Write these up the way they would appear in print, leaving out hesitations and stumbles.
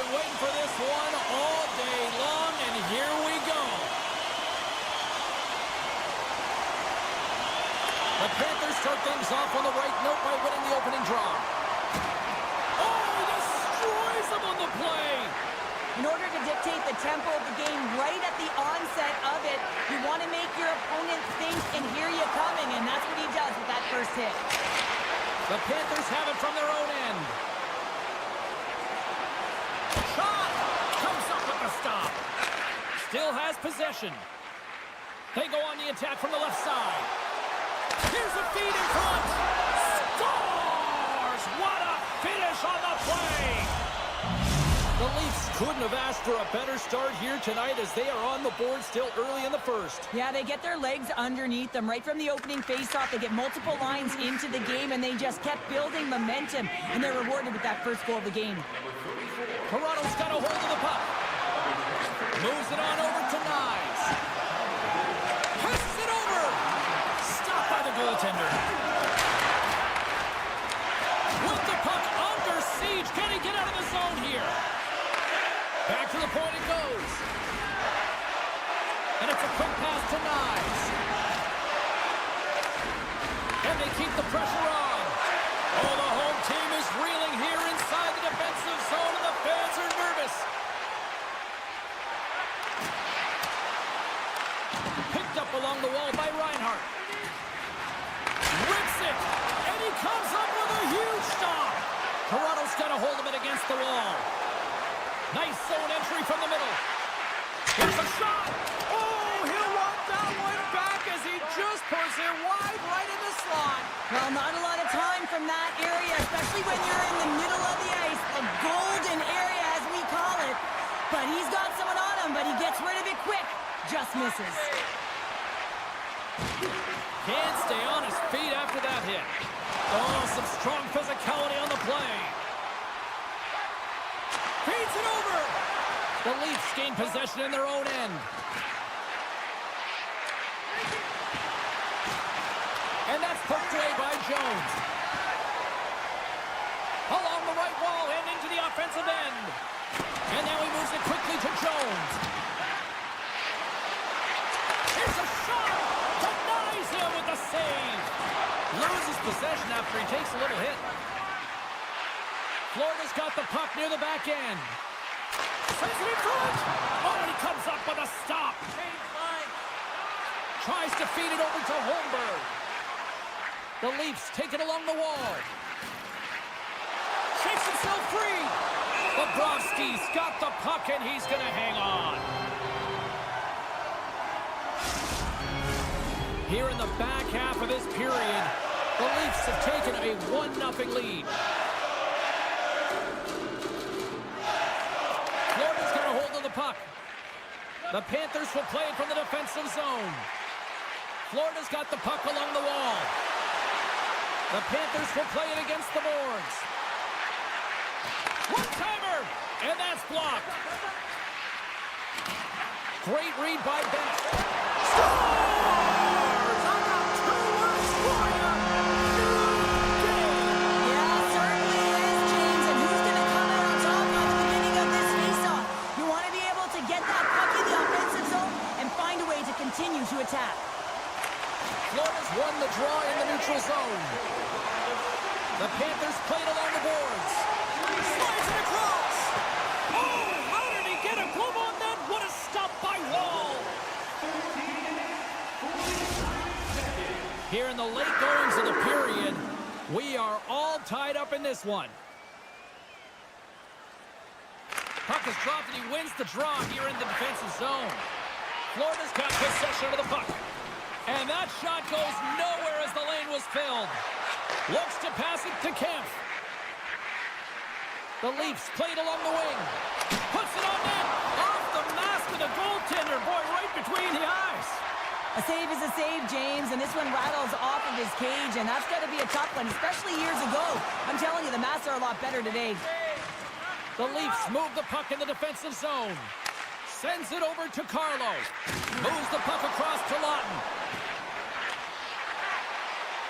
been waiting for this one all day long, and here we go. The Panthers start things off on the right note by winning the opening draw. Oh, he destroys them on the play. In order to dictate the tempo of the game right at the onset of it, you want to make your opponent think and hear you coming, and that's what he does with that first hit. The Panthers have it from their own end. Shot! Comes up with the stop. Still has possession. They go on the attack from the left side. Here's a feed in front. Scores! What a finish on the play! The Leafs couldn't have asked for a better start here tonight as they are on the board still early in the first. Yeah, they get their legs underneath them right from the opening faceoff. They get multiple lines into the game, and they just kept building momentum, and they're rewarded with that first goal of the game. Toronto's got a hold of the puck. Moves it on over to Nyes. Passes it over. Stopped by the goaltender. With the puck under siege. Can he get out of the zone here? Back to the point it goes. And it's a quick pass to Nyes. And they keep the pressure on. Oh, the home team is reeling here inside the defensive zone, and the fans are nervous. Picked up along the wall by Reinhart. Rips it, and he comes up with a huge stop. Toronto's got a hold of it against the wall. Nice zone entry from the middle. Here's a shot. Oh, he'll want that one back as he just puts it wide right in the slot. Well, not a lot of time from that area, especially when you're in the middle of the ice, the golden area as we call it. But he's got someone on him, but he gets rid of it quick. Just misses. Can't stay on his feet after that hit. Oh, some strong physicality on the play. Feeds it over. The Leafs gain possession in their own end. And that's poked away by Jones. Along the right wall and into the offensive end. And now he moves it quickly to Jones. Here's a shot. Denies him with the save. Loses possession after he takes a little hit. Florida's got the puck near the back end. Sends it in front. Oh, and he comes up with a stop. Tries to feed it over to Holmberg. The Leafs take it along the wall. Shakes himself free. Bobrovsky's got the puck, and he's going to hang on. Here in the back half of this period, the Leafs have taken a 1-0 lead. Florida's got a hold of the puck. The Panthers will play it from the defensive zone. Florida's got the puck along the wall. The Panthers will play it against the boards. One-timer! And that's blocked. Great read by Bennett. Scores! On a 2-1 scorer! Yeah, certainly is, James. And who's going to come out on top at the beginning of this faceoff? You want to be able to get that puck in the offensive zone and find a way to continue to attack. Florida's won the draw in the neutral zone. The Panthers played along the boards. Slides it across. Oh, how did he get a glove on that? What a stop by Wall. Here in the late goings of the period, we are all tied up in this one. Puck is dropped and he wins the draw here in the defensive zone. Florida's got possession of the puck. And that shot goes nowhere as the lane was filled. Looks to pass it to Kemp. The Leafs played along the wing. Puts it on net. Off the mask of the goaltender. Boy, right between the eyes. A save is a save, James, and this one rattles off of his cage, and that's got to be a tough one, especially years ago. I'm telling you, the masks are a lot better today. The Leafs move the puck in the defensive zone. Sends it over to Carlo. Moves the puck across to Lawton.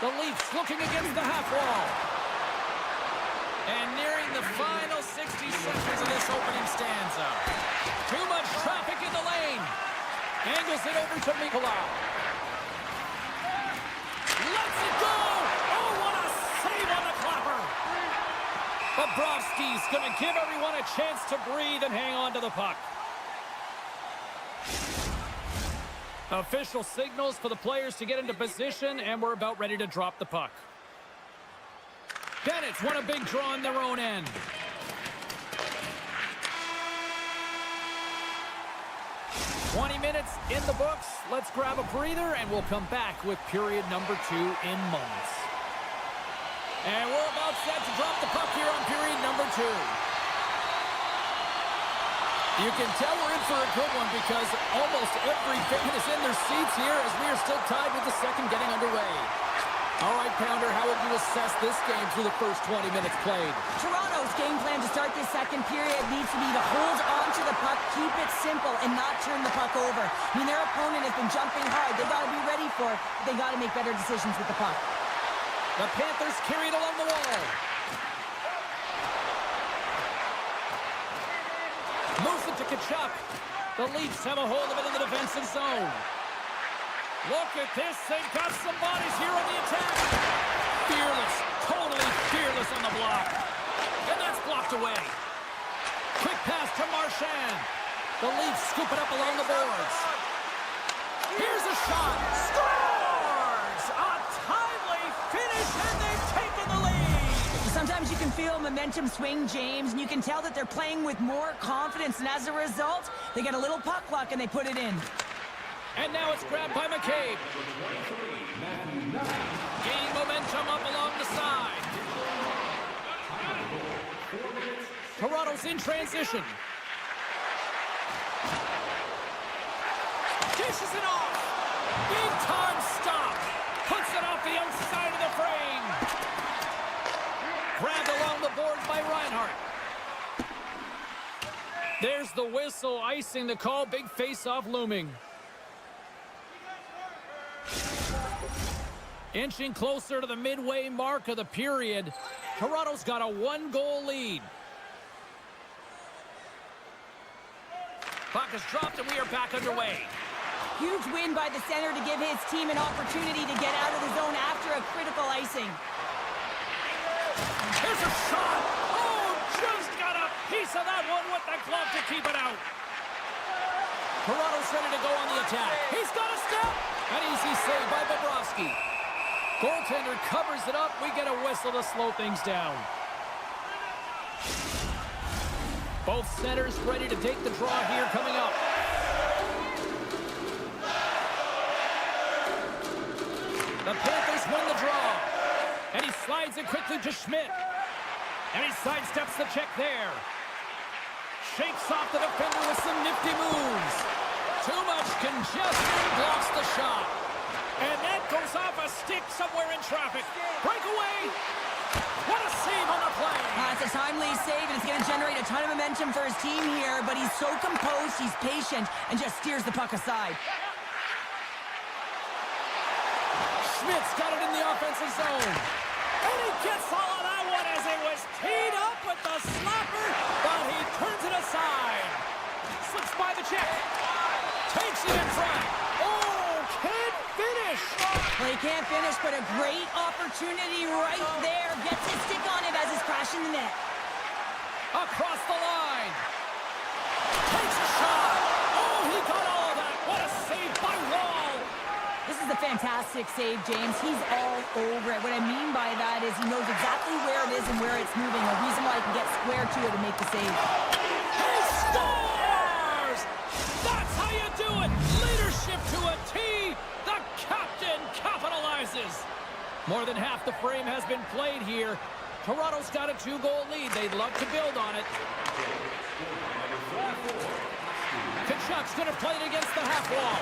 The Leafs looking against the half wall. And nearing the final 60 seconds of this opening stanza. Too much traffic in the lane. Angles it over to Mikola. Lets it go! Oh, what a save on the clapper! Bobrovsky's going to give everyone a chance to breathe and hang on to the puck. Official signals for the players to get into position, and we're about ready to drop the puck. Bennett's won a big draw on their own end. "20 minutes in the books. Let's grab a breather, and we'll come back with period number 2 in moments. And we're about set to drop the puck here on period number 2. You can tell we're in for a good one because almost every fan is in their seats here as we are still tied with the second getting underway. All right, Pounder, how would you assess this game through the first 20 minutes played? Toronto's game plan to start this second period needs to be to hold on to the puck, keep it simple, and not turn the puck over. I mean, their opponent has been jumping hard. They got to be ready for it. They got to make better decisions with the puck. The Panthers carry it along the wall. Moves it to Tkachuk. The Leafs have a hold of it in the defensive zone. Look at this. They've got some bodies here on the attack. Fearless. Totally fearless on the block. And that's blocked away. Quick pass to Marchand. The Leafs scoop it up along the boards. Here's a shot. Scores! A timely finish, and they've taken the lead. Sometimes you can feel momentum swing, James, and you can tell that they're playing with more confidence, and as a result, they get a little puck luck and they put it in. And now it's grabbed by McCabe. Gaining momentum up along the side. Toronto's in transition. Dishes it off. Big time stop. Puts it off the outside of the frame. Grabbed along the boards by Reinhart. There's the whistle, icing the call. Big face-off looming. Inching closer to the midway mark of the period. Toronto's got a 1-goal lead. Puck is dropped and we are back underway. Huge win by the center to give his team an opportunity to get out of the zone after a critical icing. Here's a shot. Oh, just got a piece of that one with the glove to keep it out. Toronto's ready to go on the attack. He's got a step. An easy save by Bobrovsky. Goaltender covers it up. We get a whistle to slow things down. Both centers ready to take the draw here coming up. The Panthers win the draw. And he slides it quickly to Schmidt. And he sidesteps the check there. Shakes off the defender with some nifty moves. Too much congestion blocks the shot. And that goes off a stick somewhere in traffic. Breakaway. What a save on the play. It's a timely save, and it's going to generate a ton of momentum for his team here, but he's so composed, he's patient, and just steers the puck aside. Schmidt's got it in the offensive zone. And he gets all of that one as it was teed up with the slapper, but he turns it aside. Slips by the check. Takes it in front. Oh, can't finish. Well, he can't finish, but a great opportunity right there. Gets his stick on it as he's crashing the net. Across the line. Takes a shot. Oh, he got all of that. What a save by Wall. This is a fantastic save, James. He's all over it. What I mean by that is he knows exactly where it is and where it's moving. A reason why he can get square to it and make the save. He scores! That's how you do it. Leadership to a T. The captain capitalizes. More than half the frame has been played here. Toronto's got a 2-goal lead. They'd love to build on it. Tkachuk's going to play it against the half wall.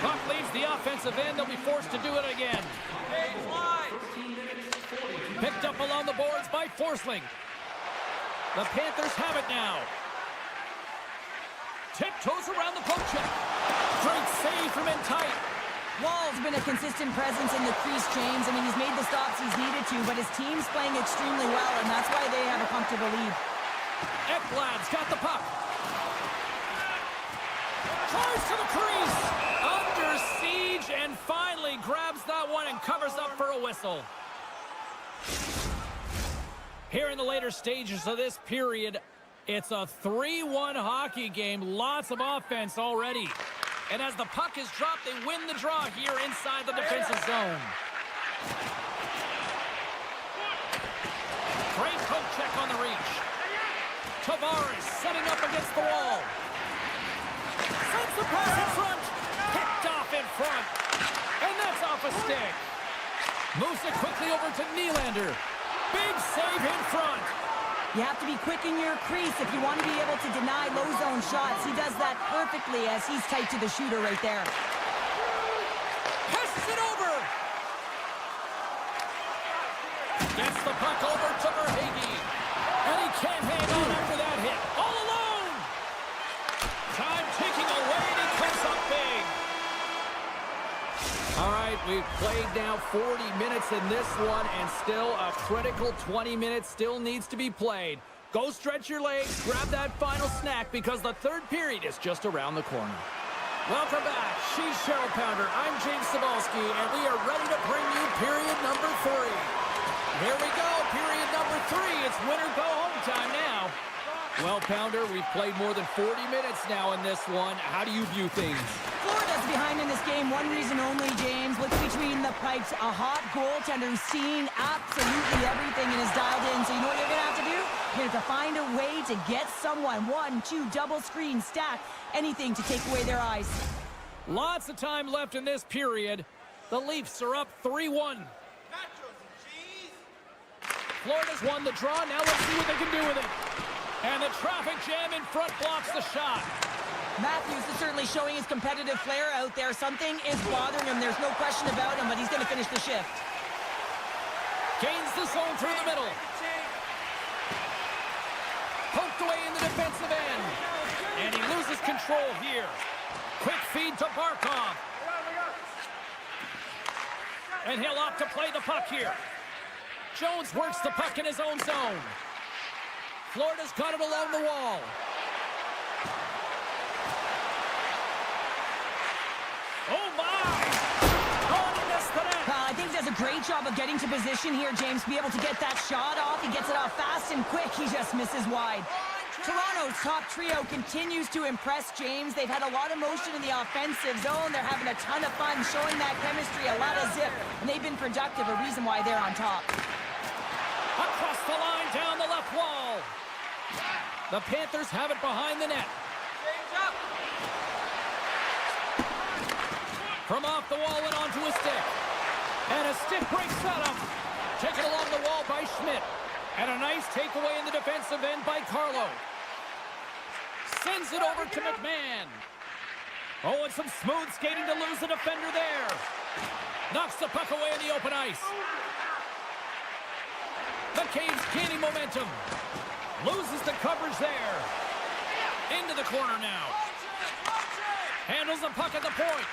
Puck leaves the offensive end. They'll be forced to do it again. Picked up along the boards by Forsling. The Panthers have it now. Tiptoes around the poke check. Great save from in tight. Wall's been a consistent presence in the crease, James. I mean, he's made the stops he's needed to, but his team's playing extremely well, and that's why they have a comfortable lead. Ekblad's got the puck. Tries to the crease. Under siege, and finally grabs that one and covers up for a whistle. Here in the later stages of this period, it's a 3-1 hockey game. Lots of offense already. And as the puck is dropped, they win the draw here inside the defensive zone. Great poke check on the reach. Tavares setting up against the wall. Sends the pass in front. Picked off in front. And that's off a stick. Moves it quickly over to Nylander. Big save in front. You have to be quick in your crease if you want to be able to deny low zone shots. He does that perfectly as he's tight to the shooter right there. Passes it over. Gets the puck over to Verhaeghe. And he can't hang on after that hit. All alone. Time ticking away, and he comes up big. All right, we've played now 40 minutes in this one, and still a critical 20 minutes still needs to be played. Go stretch your legs, grab that final snack, because the third period is just around the corner. Welcome back. She's Cheryl Pounder. I'm James Cybulski, and we are ready to bring you period number 3. Here we go, period number 3. It's win or go home time now. Well, Pounder, we've played more than 40 minutes now in this one. How do you view things? Florida's behind in this game. One reason only, James. Look between the pipes. A hot goaltender who's seeing absolutely everything and is dialed in. So you know what you're going to have to do? You're going to have to find a way to get someone. 1, 2, double screen, stack, anything to take away their eyes. Lots of time left in this period. The Leafs are up 3-1. Florida's won the draw. Now let's see what they can do with it. And the traffic jam in front blocks the shot. Matthews is certainly showing his competitive flair out there. Something is bothering him. There's no question about him, but he's going to finish the shift. Gains the zone through the middle. Poked away in the defensive end. And he loses control here. Quick feed to Barkov. And he'll opt to play the puck here. Jones works the puck in his own zone. Florida's got it along the wall. Oh, my! Oh, he missed the net. I think he does a great job of getting to position here, James. Be able to get that shot off. He gets it off fast and quick. He just misses wide. Toronto's top trio continues to impress, James. They've had a lot of motion in the offensive zone. They're having a ton of fun showing that chemistry, a lot of zip, and they've been productive, a reason why they're on top. Across the line, down the left wall. The Panthers have it behind the net. From off the wall and onto a stick. And a stick break setup. Taken along the wall by Schmidt. And a nice takeaway in the defensive end by Carlo. Sends it over to McMahon. Oh, and some smooth skating to lose the defender there. Knocks the puck away in the open ice. The Canes gaining momentum. Loses the coverage there. Into the corner now. Handles the puck at the point.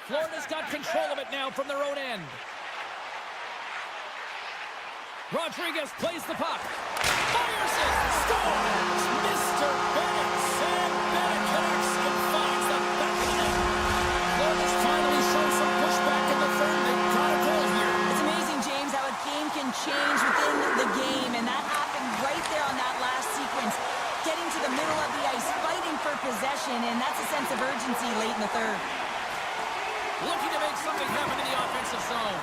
Florida's got control of it now from their own end. Rodriguez plays the puck. Fires it. Scores! Mr. Bennett. Sam Bennett connects and finds the back of the net. Florida's finally shown some pushback in the third. They got a goal here. It's amazing, James, how a game can change within the game, and that happened right there on that last sequence. Getting to the middle of the ice, fighting for possession, and that's a sense of urgency late in the third. Looking to make something happen in the offensive zone.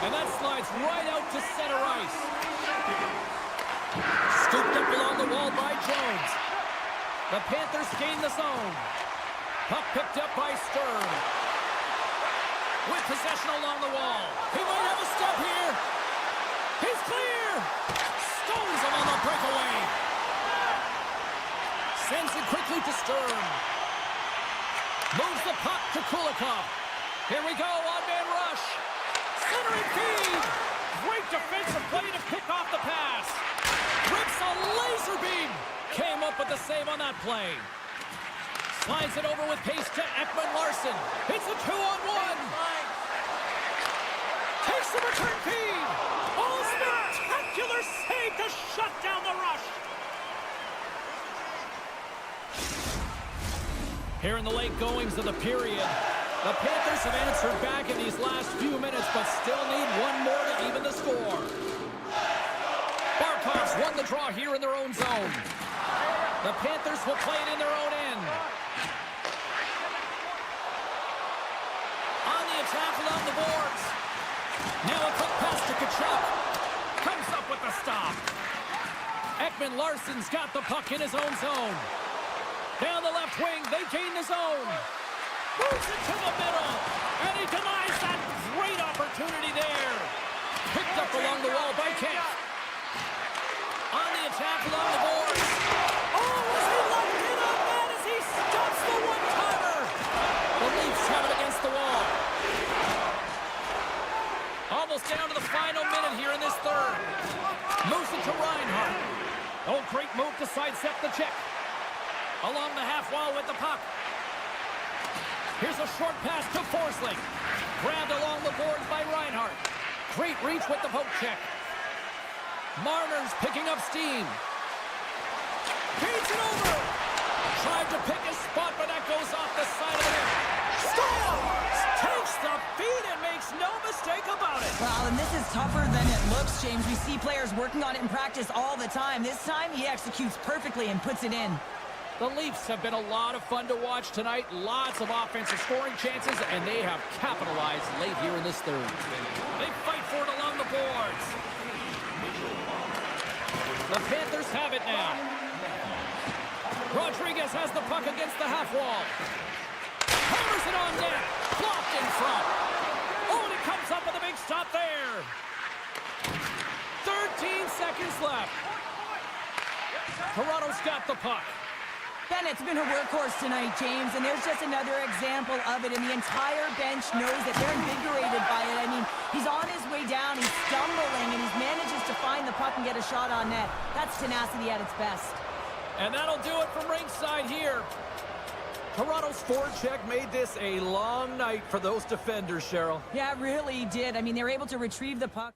And that slides right out to center ice. Scooped up along the wall by Jones. The Panthers gain the zone. Puck picked up by Stern. With possession along the wall. He might have a step here. He's clear. Stones him on the breakaway. Sends it quickly to Stern. Moves the puck to Kulikov. Here we go, on-man rush. Centering feed. Great defensive play to pick off the pass. Rips a laser beam. Came up with the save on that play. Slides it over with pace to Ekman Larson. It's a 2-on-1. makes the return feed. Oh, spectacular save to shut down the rush. Here in the late goings of the period, the Panthers have answered back in these last few minutes, but still need one more to even the score. Barkov's won the draw here in their own zone. The Panthers will play it in their own end. On the attack along the boards. Now a quick pass to Kachuk. Comes up with the stop. Ekman-Larsson's got the puck in his own zone. Down the left wing, they gain the zone. Moves it to the middle. And he denies that great opportunity there. Picked up along the wall by Kemp. On the attack along the boards. Oh, was he locked in on that as he stops the one-timer? The Leafs have it against the wall. Almost down to the final minute here in this third. Moves it to Reinhart. Oh, great move to sidestep the check. Along the half wall with the puck. Here's a short pass to Forsling. Grabbed along the boards by Reinhart. Great reach with the poke check. Marner's picking up steam. Feeds it over. Tried to pick his spot, but that goes off the side of the net. Scores! Takes the feed and makes no mistake about it. Well, and this is tougher than it looks, James. We see players working on it in practice all the time. This time, he executes perfectly and puts it in. The Leafs have been a lot of fun to watch tonight. Lots of offensive scoring chances, and they have capitalized late here in this third. They fight for it along the boards. The Panthers have it now. Rodriguez has the puck against the half wall. Hammers it on net. Blocked in front. Oh, and he comes up with a big stop there. 13 seconds left. Toronto's got the puck. Bennett's been a workhorse tonight, James, and there's just another example of it, and the entire bench knows that they're invigorated by it. I mean, he's on his way down, he's stumbling, and he manages to find the puck and get a shot on net. That's tenacity at its best. And that'll do it from ringside here. Toronto's forecheck made this a long night for those defenders, Cheryl. Yeah, it really did. I mean, they were able to retrieve the puck.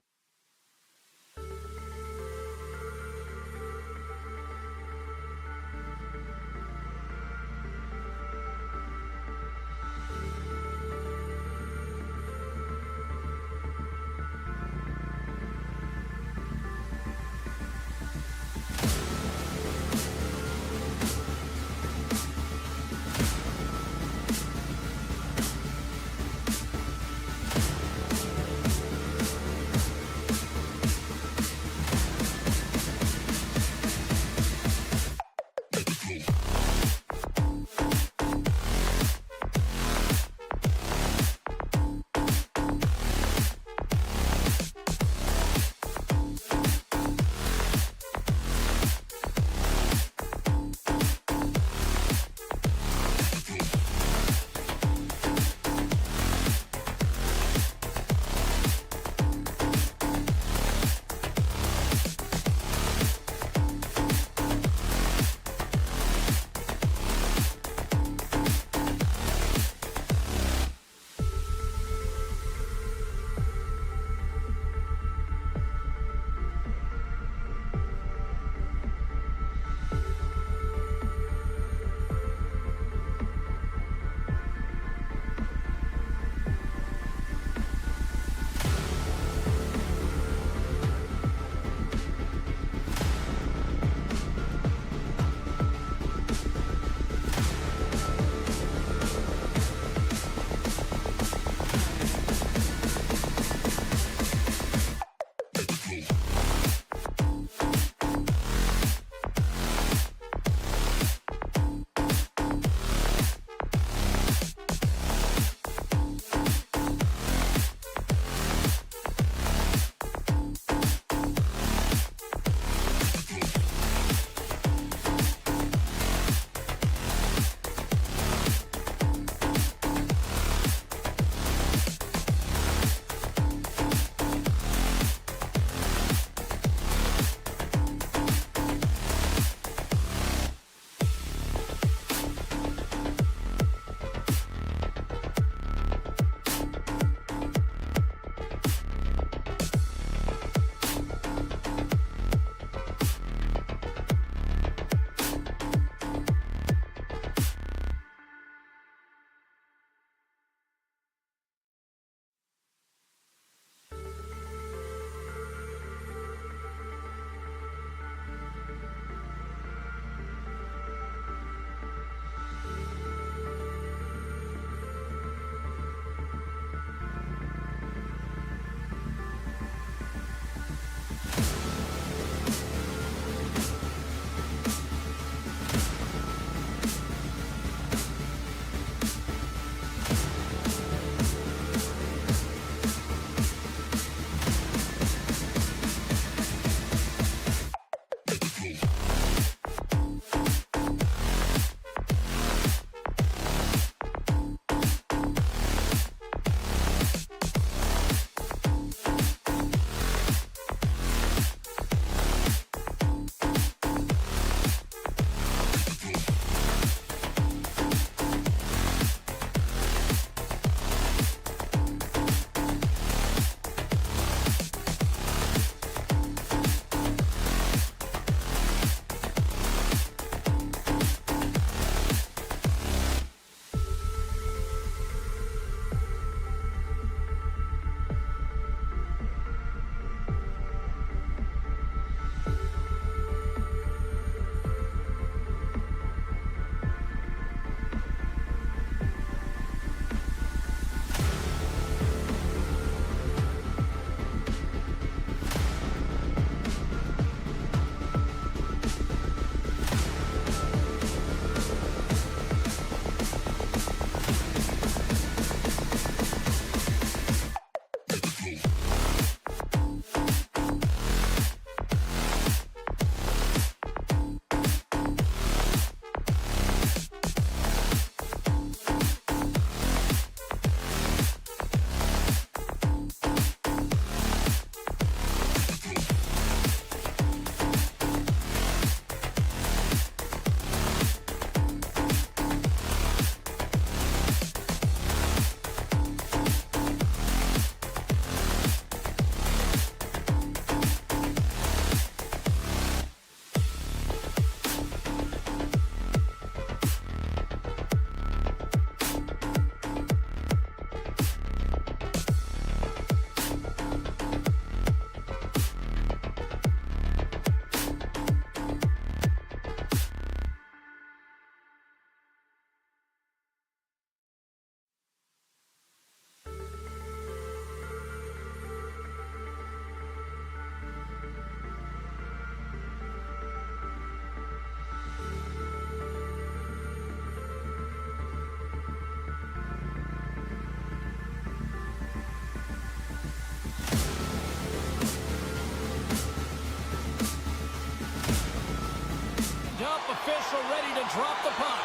official ready to drop the puck.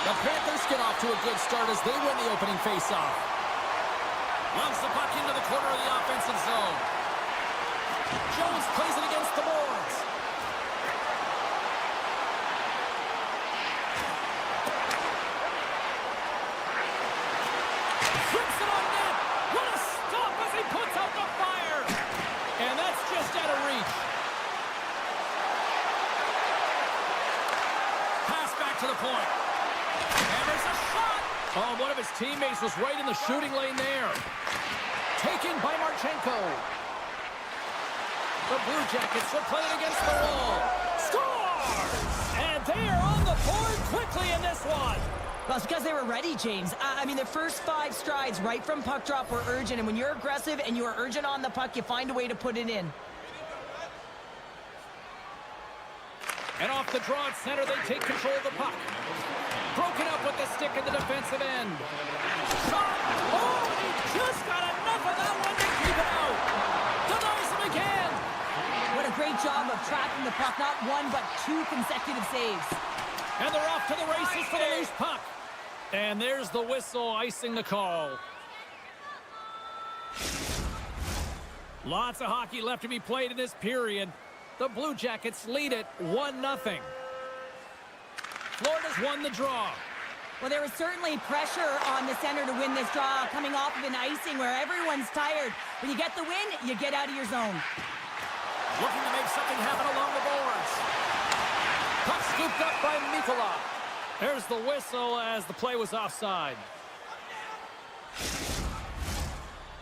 The Panthers get off to a good start as they win the opening faceoff. Loves the puck into the corner of the offensive zone. Jones plays it against the boards. Flips it on net. What a stop as he puts out the fire. And that's just out of reach. Pass back to the point. And there's a shot. Oh, one of his teammates was right in the shooting lane there. Taken by Marchenko. The Blue Jackets are playing against the wall. Scores! And they are on the board quickly in this one. Well, it's because they were ready, James. I mean, the first 5 strides right from puck drop were urgent, and when you're aggressive and you are urgent on the puck, you find a way to put it in. And off the draw at center, they take control of the puck. Broken up with the stick in the defensive end. Shot! Oh, and he just got enough of that one to keep it out. Denies him again. What a great job of tracking the puck. Not 1, but 2 consecutive saves. And they're off to the races for the loose puck. And there's the whistle icing the call. Lots of hockey left to be played in this period. The Blue Jackets lead it 1-0. Florida's won the draw. Well, there was certainly pressure on the center to win this draw, coming off of an icing where everyone's tired. When you get the win, you get out of your zone. Looking to make something happen along the boards. Puck scooped up by Mikola. There's the whistle as the play was offside.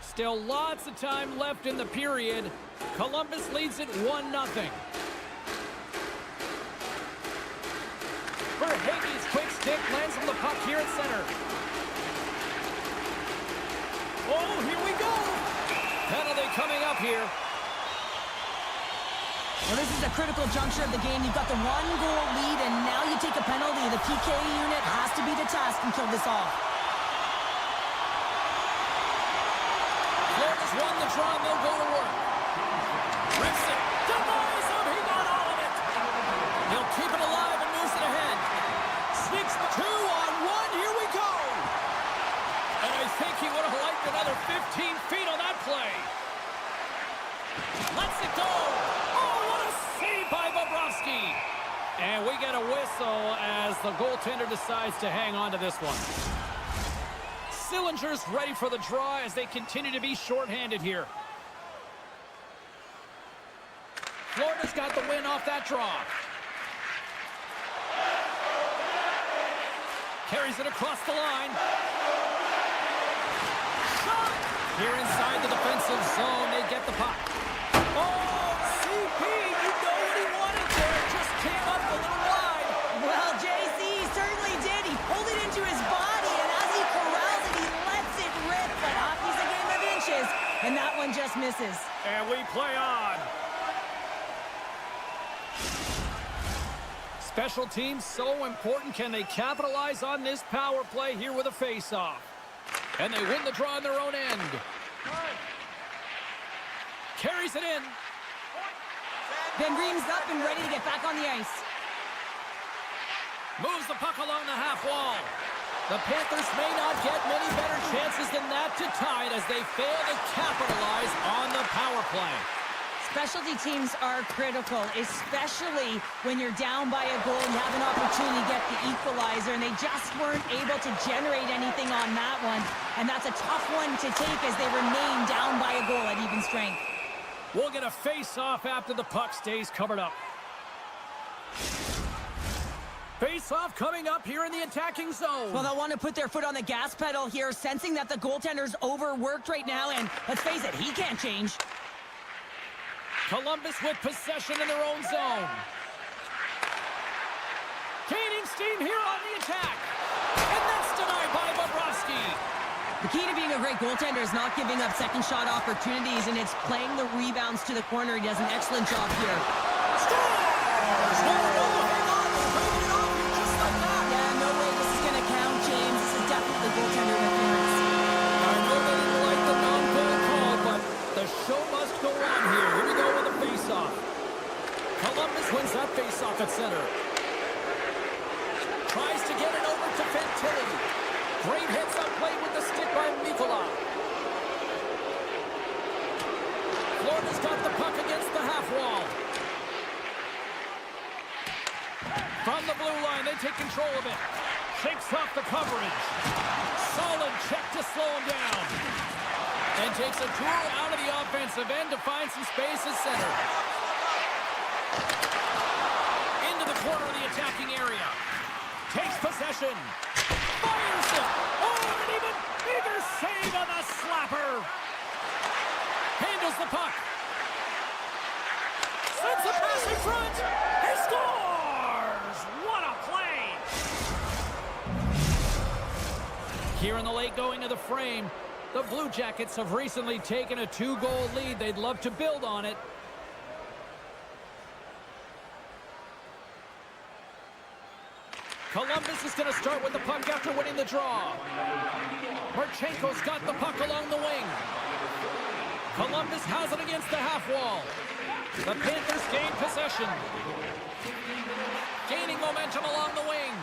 Still lots of time left in the period. Columbus leads it 1-0. Verhaeghe's quick stick lands on the puck here at center. Oh, here we go. Penalty coming up here. Well, this is a critical juncture of the game. You've got the 1-goal lead, and now you take a penalty. The PK unit has to be the task and kill this off. Florida's won the draw, and they'll go to work. Rips it. Denies him. He got all of it. He'll keep it alive and moves it ahead. Sneaks 2-on-1. Here we go. And I think he would have liked another 15 feet on that play. Lets it go. Oh, what a save by Bobrovsky. And we get a whistle as the goaltender decides to hang on to this one. Sillinger's ready for the draw as they continue to be shorthanded here. Florida's got the win off that draw. Carries it across the line. Shot! Here inside the defensive zone, they get the puck. Oh, CP, you know what he wanted there. Just came up a little wide. Well, JC certainly did. He pulled it into his body, and as he corrals it, he lets it rip. But hockey's a game of inches, and that one just misses. And we play on. Special teams so important. Can they capitalize on this power play here with a face-off? And they win the draw on their own end. Carries it in. Van Green's up and ready to get back on the ice. Moves the puck along the half wall. The Panthers may not get many better chances than that to tie it as they fail to capitalize on the power play. Specialty teams are critical, especially when you're down by a goal and you have an opportunity to get the equalizer, and they just weren't able to generate anything on that one. And that's a tough one to take as they remain down by a goal at even strength. We'll get a face-off after the puck stays covered up. Face-off coming up here in the attacking zone. Well, they'll want to put their foot on the gas pedal here, sensing that the goaltender's overworked right now, and let's face it, he can't change. Columbus with possession in their own zone. Gaining steam here on the attack. And that's denied by Bobrovsky. The key to being a great goaltender is not giving up second shot opportunities, and it's playing the rebounds to the corner. He does an excellent job here. Scores! No, hang on. They're breaking it off here just like that. Yeah, no way this is going to count, James. This is definitely goaltender interference. I know they didn't like the non-goal call, but the show must go on here. Here we go with a face-off. at center. Tries to get it over to Fantilli. Great hits up play with the stick by Mikola. Florida's got the puck against the half wall. From the blue line, they take control of it. Shakes off the coverage. Solid check to slow him down. And takes a tour out of the offensive end to find some space at center. Into the corner of the attacking area. Takes possession. Fires it. Oh, an even bigger save on the slapper. Handles the puck. Sends the pass in front. He scores! What a play! Here in the late going of the frame, the Blue Jackets have recently taken a 2-goal lead. They'd love to build on it. Columbus is going to start with the puck after winning the draw. Marchenko's got the puck along the wing. Columbus has it against the half wall. The Panthers gain possession. Gaining momentum along the wing.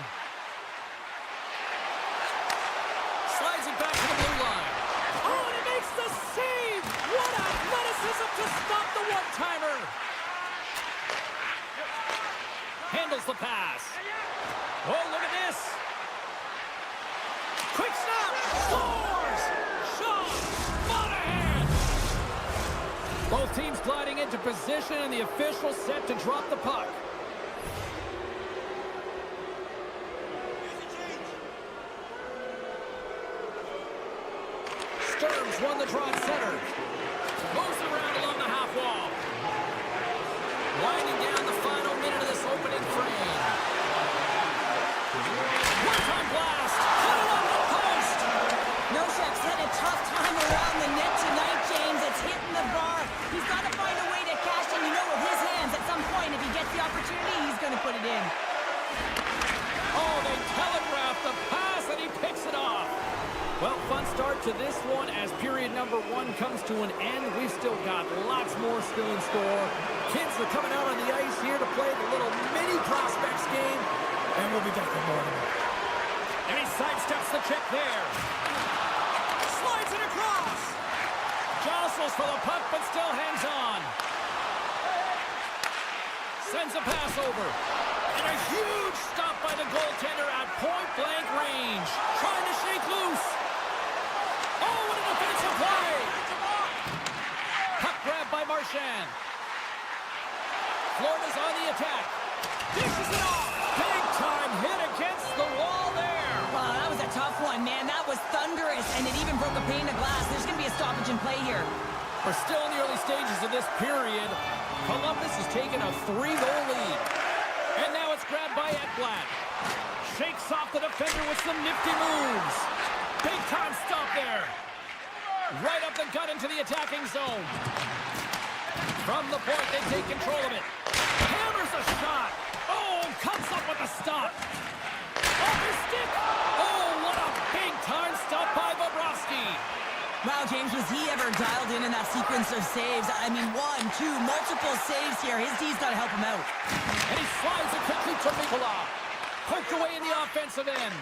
Slides it back to the blue line. Oh, and he makes the save! What athleticism to stop the one-timer! Handles the pass. Oh, look at this! Quick snap! Scores! Shot! Monahan! Both teams gliding into position, and the official set to drop the puck. Sturms won the draw at center. Moves around along the half wall. Winding down the final minute of this opening frame. One-time blast. Put it on the post. Noshek's had a tough time around the net tonight, James. It's hitting the bar. He's got to find a way to cash in. You know, with his hands, at some point, if he gets the opportunity, he's going to put it in. Oh, they telegraph the pass, and he picks it off. Well, fun start to this one as period number 1 comes to an end. We've still got lots more still in store. Kids are coming out on the ice here to play the little mini prospects game, and we'll be back in the morning. And he sidesteps the check there. Slides it across. Jostles for the puck, but still hangs on. Sends a pass over. And a huge stop by the goaltender at point-blank range. Trying to shake loose. Oh, what a defensive play! Puck grab by Marchand. Florida's on the attack. Dishes it off. Big-time hit against the wall there. Wow, that was a tough one, man. That was thunderous, and it even broke a pane of glass. There's going to be a stoppage in play here. We're still in the early stages of this period. Columbus has taken a 3-goal lead. And now it's grabbed by Ekblad. Shakes off the defender with some nifty moves. Big-time stop there. Right up the gut into the attacking zone. From the point, they take control of it. Hammers a shot. Oh, comes up with a stop. Off his stick. Oh, what a big-time stop by Bobrovsky. Wow, James, was he ever dialed in that sequence of saves? I mean, 1, 2, multiple saves here. His D's got to help him out. And he slides it quickly to Mikola. Poked away in the offensive end.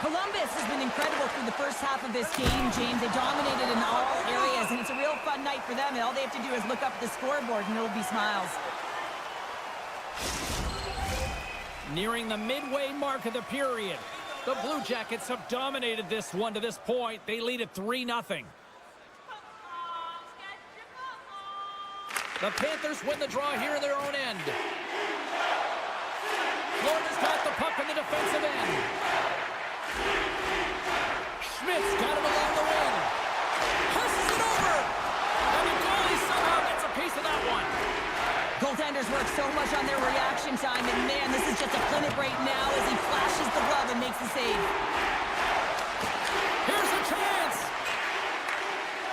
Columbus has been incredible through the first half of this game, James. They dominated in all areas, and it's a real fun night for them. And all they have to do is look up at the scoreboard, and it'll be smiles. Nearing the midway mark of the period. The Blue Jackets have dominated this one to this point. They lead at 3-0. The Panthers win the draw here in their own end. Florida's got the puck in the defensive end. Schmidt's got it along the wing. Passes it over. And the goalie somehow gets a piece of that one. Goaltenders work so much on their reaction time, and man, this is just a clinic right now as he flashes the glove and makes the save. Here's a chance.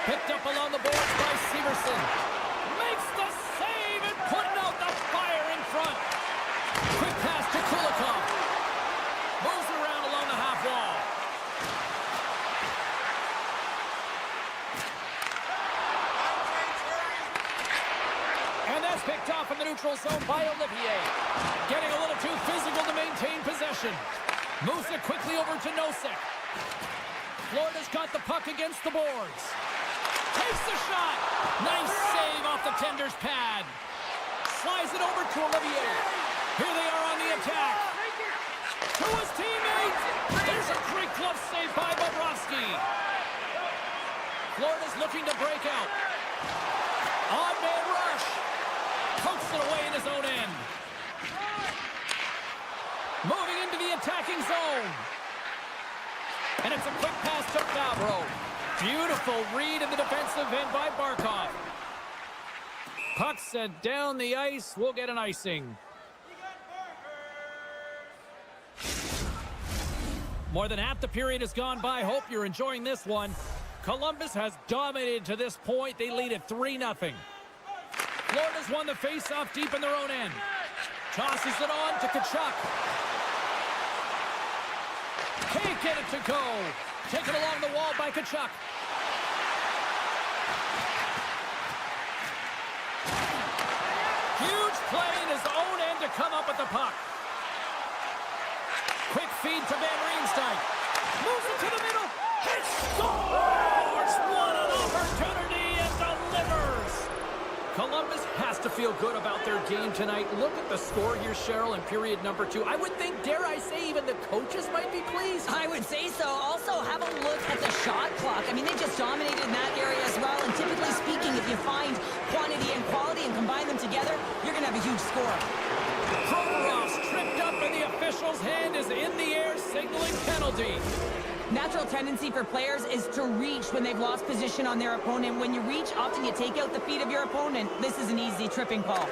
Picked up along the boards by Severson. Makes the save and putting out the fire in front. Quick pass to Kulikov. Moves around along the half wall. And that's picked off from the neutral zone by Olivier. Getting a little too physical to maintain possession. Moves it quickly over to Nosek. Florida's got the puck against the boards. Takes the shot. Nice save off the tender's pad. Slides it over to Olivier. Here they are on the attack. To his teammates. There's a great glove save by Bobrovsky. Florida's looking to break out. Odd man rush. Pokes it away in his own end. Moving into the attacking zone. And it's a quick pass to Favreau. Beautiful read in the defensive end by Barkov. Puck sent down the ice. We'll get an icing. More than half the period has gone by. Hope you're enjoying this one. Columbus has dominated to this point. They lead at 3-0. Florida's won the face-off deep in their own end. Tosses it on to Tkachuk. Can't get it to go. Taken along the wall by Tkachuk. Huge play in his own end to come up with the puck. Quick feed to Van Riemsdyk. Moves it to the middle. He scores! What an opportunity and delivers! Columbus has to feel good about their game tonight. Look at the score here, Cheryl, in period number 2. I would think, dare I say, even the coaches might be pleased. I would say so. Also, have a look at the shot clock. I mean, they just dominated in that area as well. And typically speaking, if you find quantity and quality and combine them together, you're going to have a huge score. Provorov's tripped up and the official's hand is in the air, signaling penalty. Natural tendency for players is to reach when they've lost position on their opponent. When you reach, often you take out the feet of your opponent. This is an easy tripping call.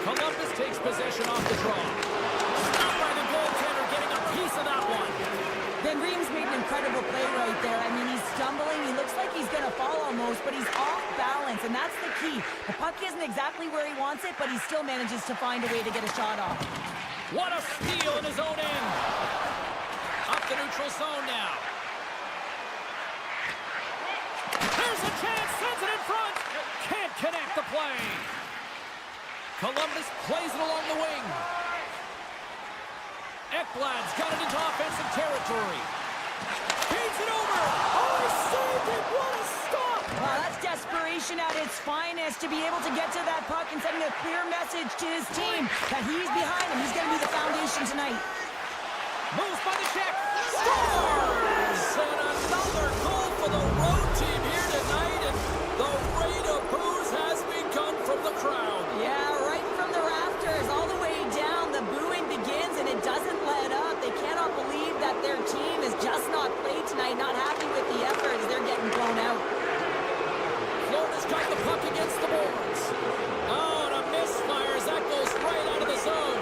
Columbus takes possession off the draw. Stopped by the goaltender, getting a piece of that one. Van Riem's made an incredible play right there. I mean, he's stumbling. He looks like he's going to fall almost, but he's off balance, and that's the key. The puck isn't exactly where he wants it, but he still manages to find a way to get a shot off. What a steal in his own end. Up the neutral zone now. There's a chance, sends it in front. Can't connect the play. Columbus plays it along the wing. Ekblad's got it into offensive territory. Feeds it over. Oh, he saved it. What a stop. Well, that's desperation at its finest to be able to get to that puck and sending a clear message to his team that he's behind him. He's going to be the foundation tonight. Moves by the check. Scores! And another goal for the road team here tonight. And the rate of boos has begun from the crowd. Yeah, right from the rafters all the way down. The booing begins and it doesn't let up. They cannot believe that their team has just not played tonight. Not happy with the effort as they're getting blown out. Florida's got the puck against the boards. Oh, and a misfire as that goes right out of the zone.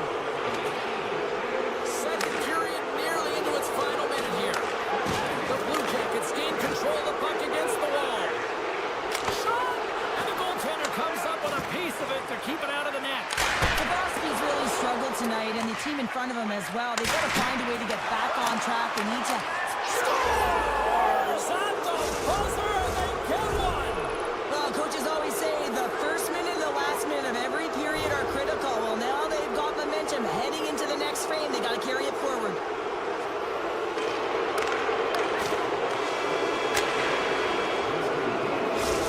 Second period nearly into its final minute here. The Blue Jackets gain control of the puck against the wall. Shot! And the goaltender comes up with a piece of it to keep it out of the net. Bobrovsky's really struggled tonight, and the team in front of him as well. They've got to find a way to get back on track. They need to... Scores! At the buzzer, and they get one! Well, coaches always say the first minute and the last minute of every period are critical. Well, now they've got momentum heading into the next frame. They got to carry it forward.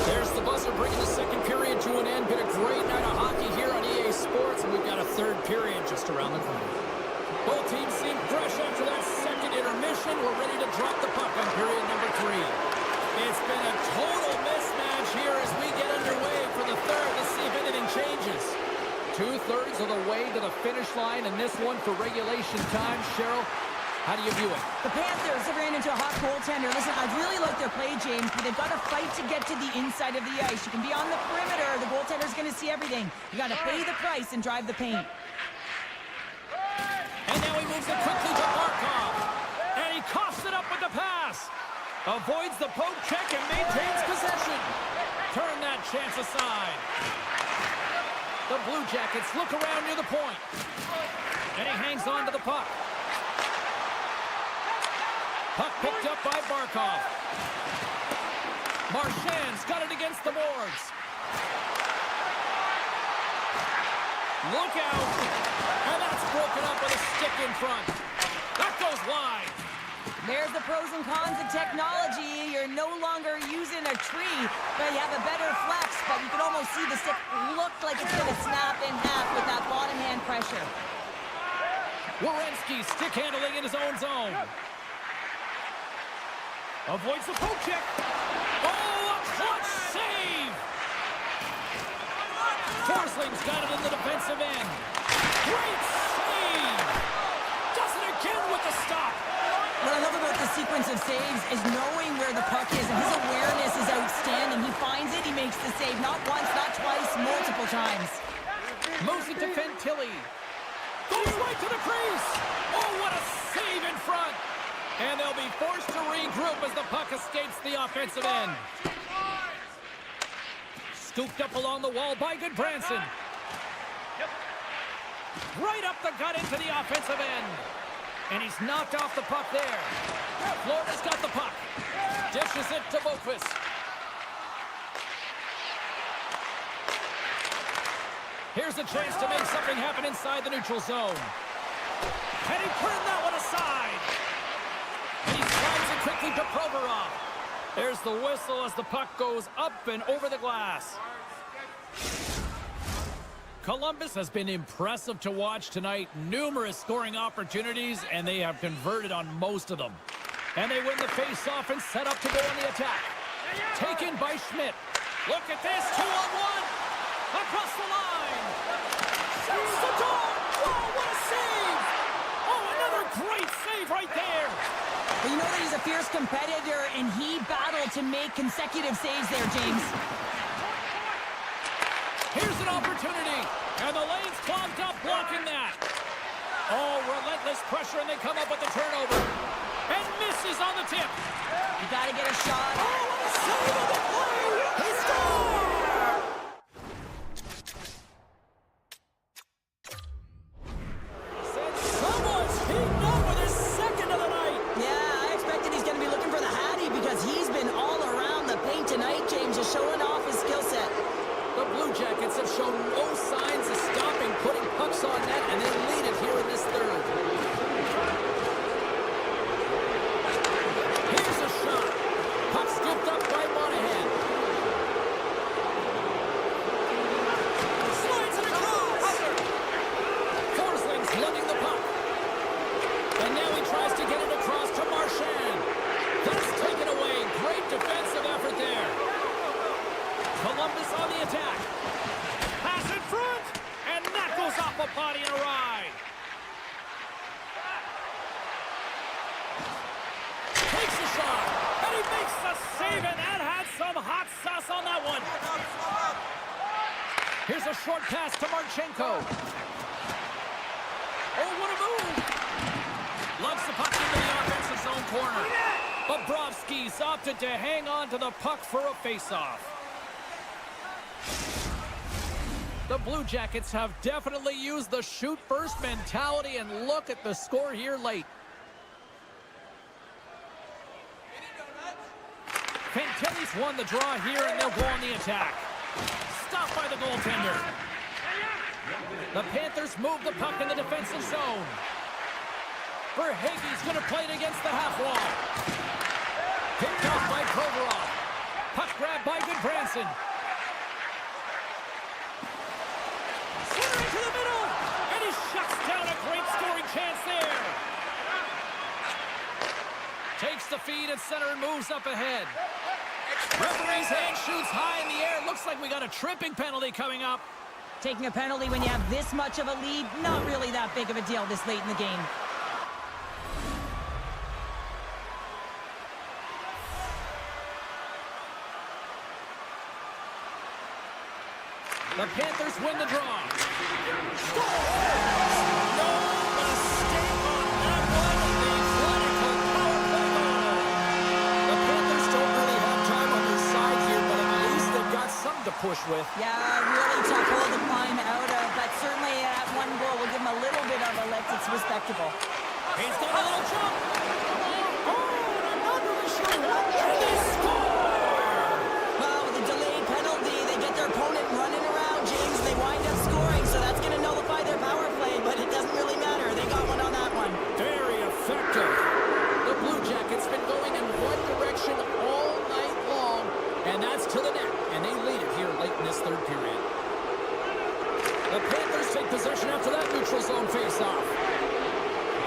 There's the buzzer bringing the second period to an end. Been a great night of hockey here on EA Sports, and we've got a third period just around the corner. Both teams seem fresh after that second intermission. We're ready to drop the puck on period number 3. It's been a total mismatch here as we get underway for the third. Let's see if anything changes. 2/3 of the way to the finish line, and this one for regulation time. Cheryl, how do you view it? The Panthers have ran into a hot goaltender. Listen, I really like their play, James, but they've got to fight to get to the inside of the ice. You can be on the perimeter. The goaltender's going to see everything. You got to pay the price and drive the paint. And now he moves it quickly to Barkov. And he coughs it up with the pass. Avoids the poke check and maintains possession. Turn that chance aside. The Blue Jackets look around near the point. And he hangs on to the puck. Puck picked up by Barkov. Marchand's got it against the boards. Look out. And that's broken up with a stick in front. That goes wide. There's the pros and cons of technology. You're no longer using a tree, but you have a better flex, but you can almost see the stick look like it's going to snap in half with that bottom hand pressure. Werenski stick handling in his own zone. Avoids the poke check. Oh, a clutch save! Forsling's got it in the defensive end. Great save! Does it again with the stop. What I love about the sequence of saves is knowing where the puck is, and his awareness is outstanding. He finds it, he makes the save. Not once, not twice, multiple times. Moves it to Fantilli. Goes right to the crease. Oh, what a save in front. And they'll be forced to regroup as the puck escapes the offensive end. Scooped up along the wall by Goodbranson. Right up the gut into the offensive end. And he's knocked off the puck there. Florida's got the puck. Dishes it to Boqvist. Here's a chance to make something happen inside the neutral zone. And he turned that one aside. And he slides it quickly to Provorov. There's the whistle as the puck goes up and over the glass. Columbus has been impressive to watch tonight. Numerous scoring opportunities, and they have converted on most of them. And they win the face-off and set up to go on the attack. Taken by Schmidt. Look at this, 2-on-1. Across the line. Shoots the goal. Whoa, what a save. Oh, another great save right there. But you know that he's a fierce competitor, and he battled to make consecutive saves there, James. Here's an opportunity, and the lane's clogged up blocking that. Oh, relentless pressure, and they come up with the turnover. And misses on the tip. You got to get a shot. Oh, what a save on the play! He scored! Said someone's heating up with his second of the night. Yeah, I expected he's going to be looking for the Hattie because he's been all around the paint tonight, James, just showing off his skill set. The Blue Jackets have shown no signs of stopping putting pucks on net, and they lead it here in this third. Here's a shot. Puck scooped up by Monahan. Slides it across. Forsling's lugging the puck. And now he tries to get it across to Marchand. That's taken away. Great defensive effort there. Columbus on the attack. Pass in front, and that goes off a body and a ride. Takes a shot, and he makes the save, and that had some hot sauce on that one. Here's a short pass to Marchenko. Oh, what a move. Loves the puck into the offensive zone corner. Bobrovsky's opted to hang on to the puck for a face-off. The Blue Jackets have definitely used the shoot-first mentality, and look at the score here late. Fantilli's won the draw here, and they'll go on the attack. Stopped by the goaltender. The Panthers move the puck in the defensive zone. Verhaeghe's going to play it against the half wall. Picked off by Provorov. Puck grab by Goodbranson. To the middle, and he shuts down a great scoring chance there. Takes the feed at center and moves up ahead. Referee's hand shoots high in the air. Looks like we got a tripping penalty coming up. Taking a penalty when you have this much of a lead, not really that big of a deal this late in the game. The Panthers win the draw. Scores! No mistake on that one. The clinical power play goal. The Panthers don't really have time on their side here, but at least they've got something to push with. Yeah, really tough hole to climb out of, but certainly that one goal will give him a little bit of a lift. It's respectable. He's got a little jump. Oh, and I'm not really sure what. And they score! Well, with a delayed penalty, they get their opponent running around, James. They wind up scoring, so that's going to nullify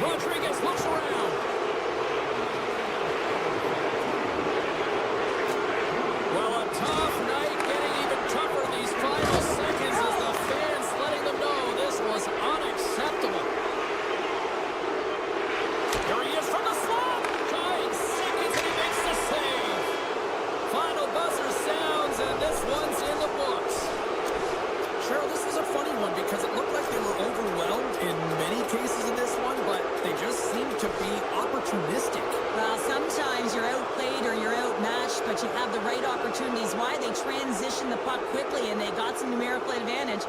Rodriguez looks around. Well, a tough night, getting even tougher these final seconds as the fans letting them know this was unacceptable. Here he is from the slot. Giant seconds and he makes the save. Final buzzer sounds and this one's in the books. Cheryl, this was a funny one because it looked like they were overwhelmed in many cases in this one, but they just seemed to be opportunistic. Well, sometimes you're outplayed or you're outmatched, but you have the right opportunities. Why? They transition the puck quickly, and they got some numerical advantage.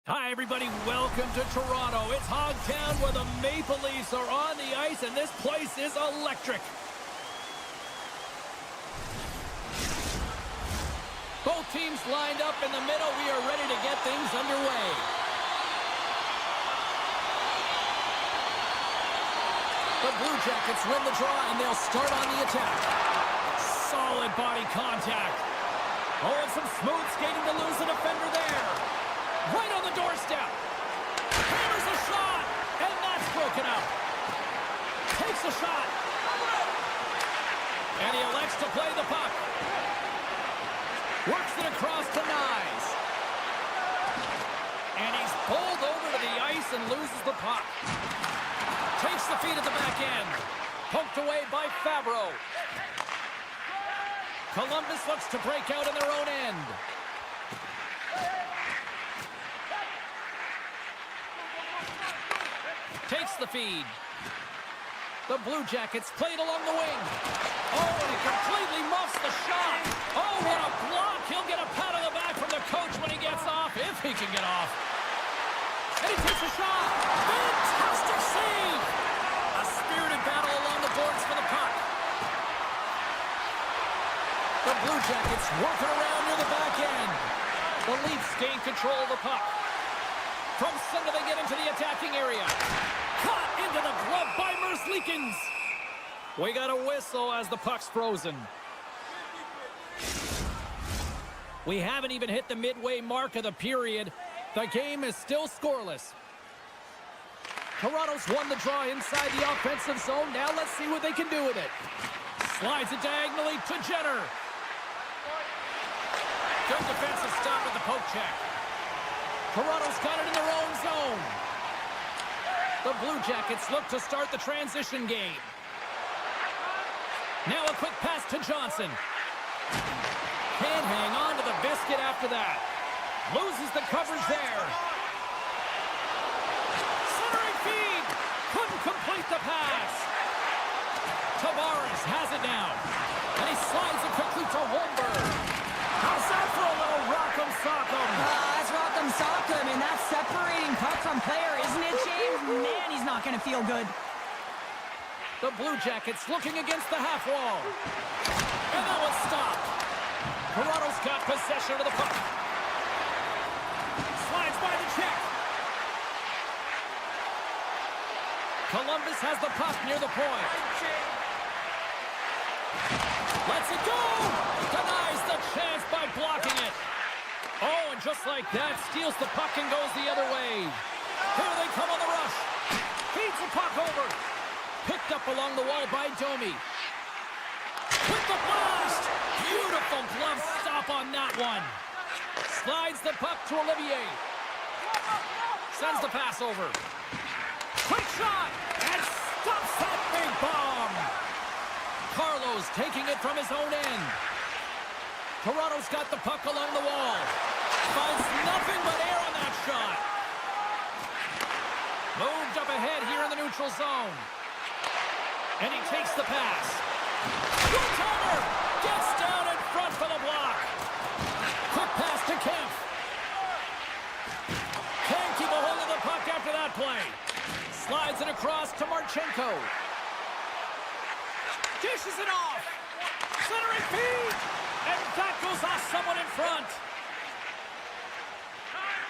Hi, everybody. Welcome to Toronto. It's Hogtown where the Maple Leafs are on the ice, and this place is electric. Both teams lined up in the middle. We are ready to get things underway. The Blue Jackets win the draw, and they'll start on the attack. Solid body contact. Oh, and some smooth skating to lose the defender there. Right on the doorstep. Hammers a shot, and that's broken up. Takes a shot. And he elects to play the puck. Works it across to Nyes. And he's pulled over to the ice and loses the puck. Takes the feed at the back end. Poked away by Fabro. Columbus looks to break out in their own end. Takes the feed. The Blue Jackets played along the wing. Oh, and he completely muffs the shot. Oh, what a block. He'll get a pat on the back from the coach when he gets can get off. And he takes a shot. Fantastic save. A spirited battle along the boards for the puck. The Blue Jackets working around near the back end. The Leafs gain control of the puck. From center, they get into the attacking area. Caught into the glove by Merzlikins. We got a whistle as the puck's frozen. We haven't even hit the midway mark of the period. The game is still scoreless. Toronto's won the draw inside the offensive zone. Now let's see what they can do with it. Slides it diagonally to Jenner. Good defensive stop with the poke check. Toronto's got it in their own zone. The Blue Jackets look to start the transition game. Now a quick pass to Johnson. Can't hang on to the biscuit after that. Loses the coverage there. Centering feed. Couldn't complete the pass. Tavares has it now. And he slides it quickly to Holmberg. How's that for a little rock'em sock'em? That's rock'em sock'em, and that's separating puck from player, isn't it, James? Man, he's not going to feel good. The Blue Jackets looking against the half wall. And that was stopped. Toronto's got possession of the puck. Slides by the check. Columbus has the puck near the point. Lets it go! Denies the chance by blocking it. Oh, and just like that, steals the puck and goes the other way. Here they come on the rush. Feeds the puck over. Picked up along the wall by Domi. With the blast! Beautiful glove stop on that one. Slides the puck to Olivier. Sends the pass over. Quick shot! And stops that big bomb! Carlos taking it from his own end. Toronto's got the puck along the wall. Finds nothing but air on that shot. Moved up ahead here in the neutral zone. And he takes the pass. Good-timer! Gets down in front for the block. Quick pass to Kemp. Can't keep a hold of the puck after that play. Slides it across to Marchenko. Dishes it off. Centering feed. And that goes off someone in front.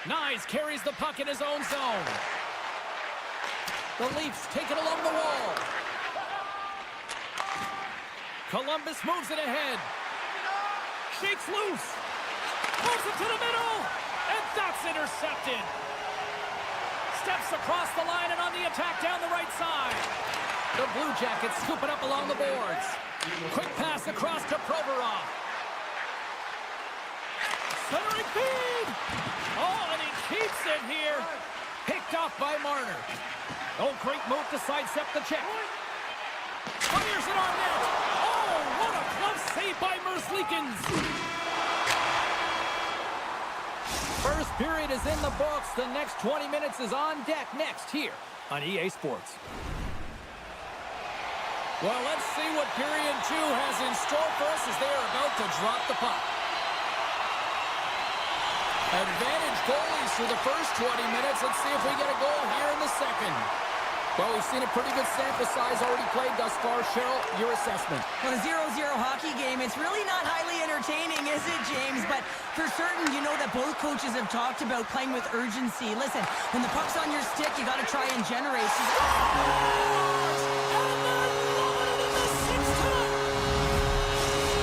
Nyes carries the puck in his own zone. The Leafs take it along the wall. Columbus moves it ahead. Shakes loose. Moves it to the middle. And that's intercepted. Steps across the line and on the attack down the right side. The Blue Jackets scoop it up along the boards. Quick pass across to Provorov. Centering feed. Oh, and he keeps it here. Picked off by Marner. Oh, great move to sidestep the check. Fires it on net. Oh, what a glove save by Merzlikins. First period is in the books. The next 20 minutes is on deck next here on EA Sports. Well, let's see what period 2 has in store for us as they are about to drop the puck. Advantage goalies through the first 20 minutes. Let's see if we get a goal here in the second. Well, we've seen a pretty good sample size already played thus far. Cheryl, your assessment. Well, a 0-0 hockey game, it's really not highly entertaining, is it, James? But for certain, you know that both coaches have talked about playing with urgency. Listen, when the puck's on your stick, you got to try and generate.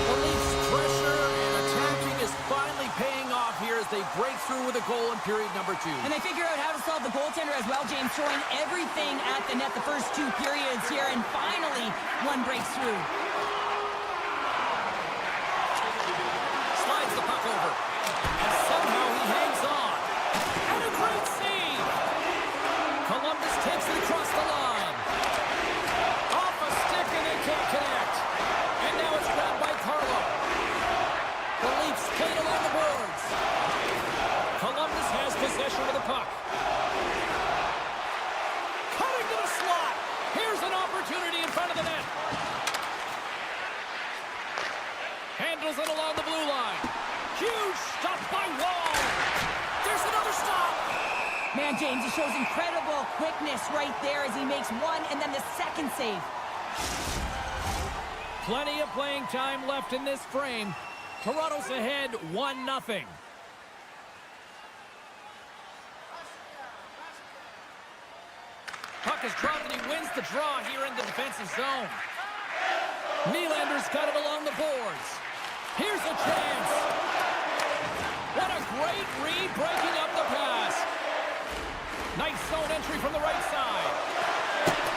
The Leafs' pressure and attacking is finally paying off here as they break through with a goal in period number 2. And they figure out how to solve the goaltender as well, James, throwing everything at the net the first 2 periods here, and finally one breaks through. Slides the puck over. And somehow he hangs on. And a great save. Columbus takes it across the line. Off a stick and they can't connect. And now it's grabbed by Carlo. The Leafs play it along the boards. Columbus has possession of the puck. Cutting to the slot. Here's an opportunity in front of the net. Handles it along the blue line. Huge stop by Wall. There's another And James, he shows incredible quickness right there as he makes one and then the second save. Plenty of playing time left in this frame. Toronto's ahead 1-0. Puck is dropped and he wins the draw here in the defensive zone. Nylander's got it along the boards. Here's a chance. What a great read, breaking up the pass. Nice zone entry from the right side.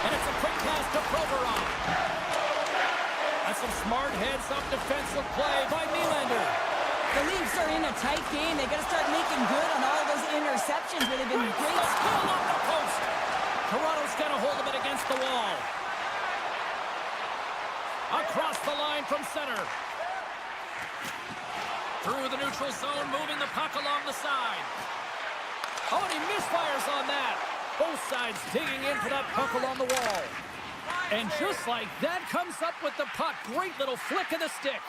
And it's a quick pass to Provorov. That's some smart heads-up defensive play by Nylander. The Leafs are in a tight game. They got to start making good on all those interceptions where they've been great. Skill off the post. Toronto's got a hold of it against the wall. Across the line from center. Through the neutral zone, moving the puck along the side. Oh, and he misfires on that. Both sides digging in for that puck along the wall. And just like that, comes up with the puck. Great little flick of the stick.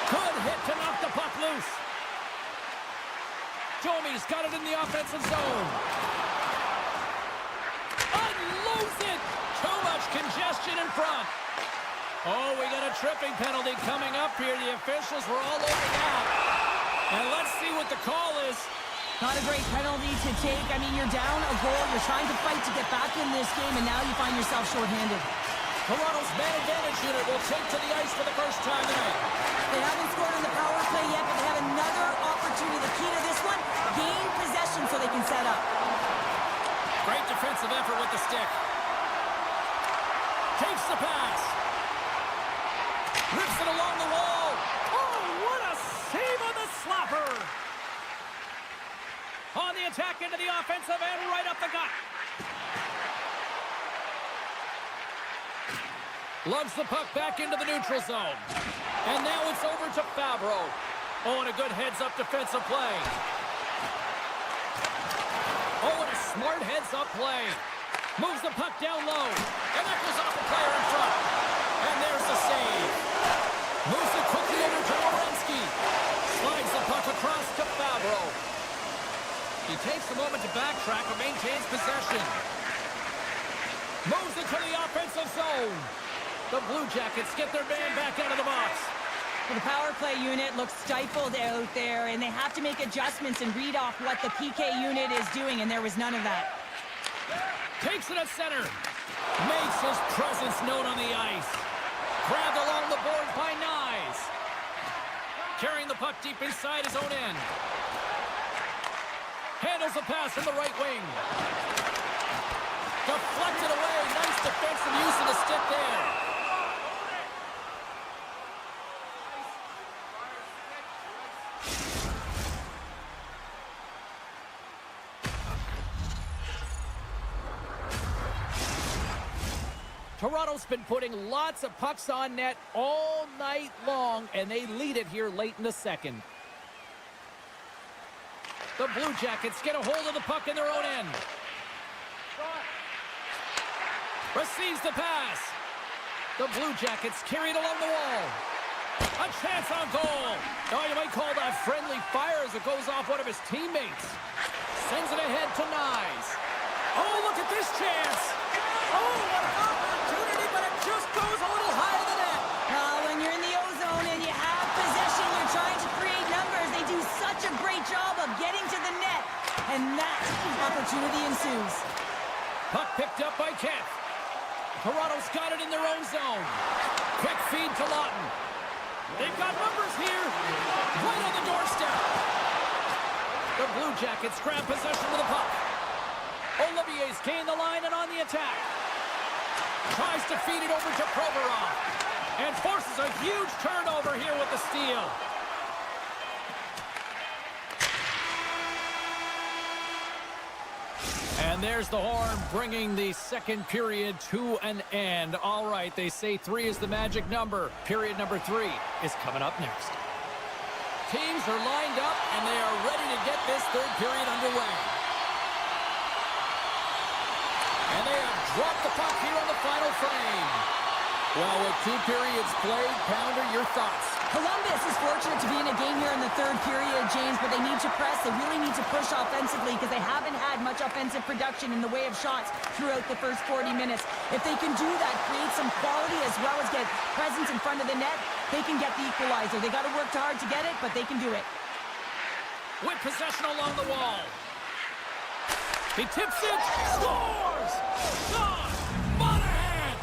Good hit to knock the puck loose. Domi's got it in the offensive zone. Unloads it. Too much congestion in front. Oh, we got a tripping penalty coming up here. The officials were all over that. And let's see what the call is. Not a great penalty to take. I mean, you're down a goal. You're trying to fight to get back in this game, and now you find yourself shorthanded. Toronto's man advantage unit will take to the ice for the first time tonight. They haven't scored on the power play yet, but they have another opportunity. The key to this one, gain possession so they can set up. Great defensive effort with the stick. Takes the pass. Rips it along the wall. Oh, what a save on the slapper. On the attack into the offensive end, right up the gut. Lugs the puck back into the neutral zone. And now it's over to Favreau. Oh, and a good heads-up defensive play. Oh, and a smart heads-up play. Moves the puck down low. And that goes off the player in front. And there's the save. Moves it quickly over to Werenski. Slides the puck across to Favreau. He takes a moment to backtrack and maintains possession. Moves it to the offensive zone. The Blue Jackets get their man back out of the box. Well, the power play unit looks stifled out there, and they have to make adjustments and read off what the PK unit is doing, and there was none of that. Takes it at center. Makes his presence known on the ice. Grabbed along the board by Nyes. Carrying the puck deep inside his own end. Handles the pass from the right wing. Deflected away. Nice defensive use of the stick there. Toronto's been putting lots of pucks on net all night long, and they lead it here late in the second. The Blue Jackets get a hold of the puck in their own end. Receives the pass. The Blue Jackets carry it along the wall. A chance on goal. Oh, you might call that friendly fire as it goes off one of his teammates. Sends it ahead to Nyes. Oh, look at this chance. Oh, what an opportunity, but it just goes a little higher than that. When you're in the O-zone and you have possession, you're trying to create numbers. They do such a great job of getting to the net, and that opportunity ensues. Puck picked up by Kemp. Toronto's got it in their own zone. Quick feed to Lawton. They've got numbers here. Right on the doorstep. The Blue Jackets grab possession of the puck. Olivier's gained the line and on the attack. Tries to feed it over to Provorov. And forces a huge turnover here with the steal. And there's the horn, bringing the second period to an end. All right, they say 3 is the magic number. Period number 3 is coming up next. Teams are lined up, and they are ready to get this third period underway. And they have dropped the puck here on the final frame. Well, with 2 periods played, Pounder, your thoughts? Columbus is fortunate to be in a game here in the third period, James, but they need to press. They really need to push offensively because they haven't had much offensive production in the way of shots throughout the first 40 minutes. If they can do that, create some quality as well as get presence in front of the net, they can get the equalizer. They got to work hard to get it, but they can do it. With possession along the wall. He tips it, scores! John Monahan!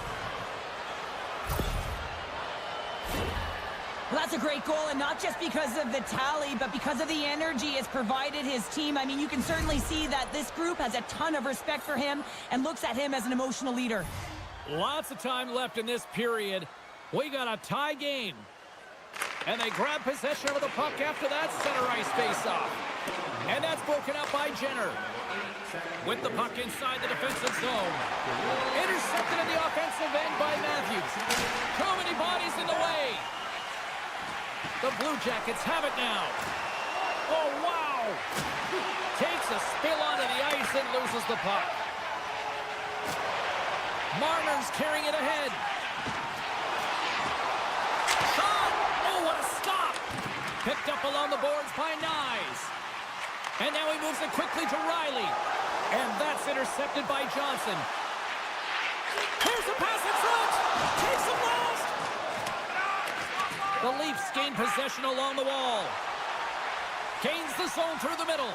Well, that's a great goal, and not just because of the tally, but because of the energy it's provided his team. I mean, you can certainly see that this group has a ton of respect for him and looks at him as an emotional leader. Lots of time left in this period. We got a tie game. And they grab possession of the puck after that center ice face-off. And that's broken up by Jenner. With the puck inside the defensive zone. Intercepted in the offensive end by Matthews. Too many bodies in the way. The Blue Jackets have it now. Oh, wow! Takes a spill onto the ice and loses the puck. Marner's carrying it ahead. Shot! Oh, what a stop! Picked up along the boards by Nyes. And now he moves it quickly to Riley. And that's intercepted by Johnson. Here's a pass in front! Takes him last! The Leafs gain possession along the wall. Gains the zone through the middle.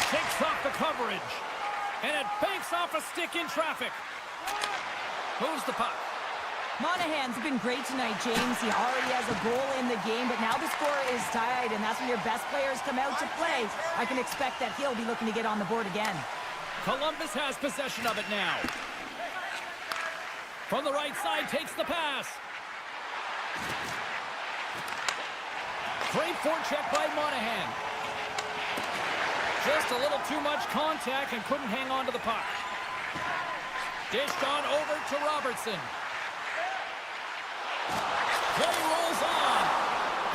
Takes off the coverage. And it banks off a stick in traffic. Moves the puck. Monahan's been great tonight, James. He already has a goal in the game, but now the score is tied, and that's when your best players come out to play. I can expect that he'll be looking to get on the board again. Columbus has possession of it now. From the right side, takes the pass. Great forecheck by Monahan. Just a little too much contact and couldn't hang on to the puck. Dished on over to Robertson. Play rolls on.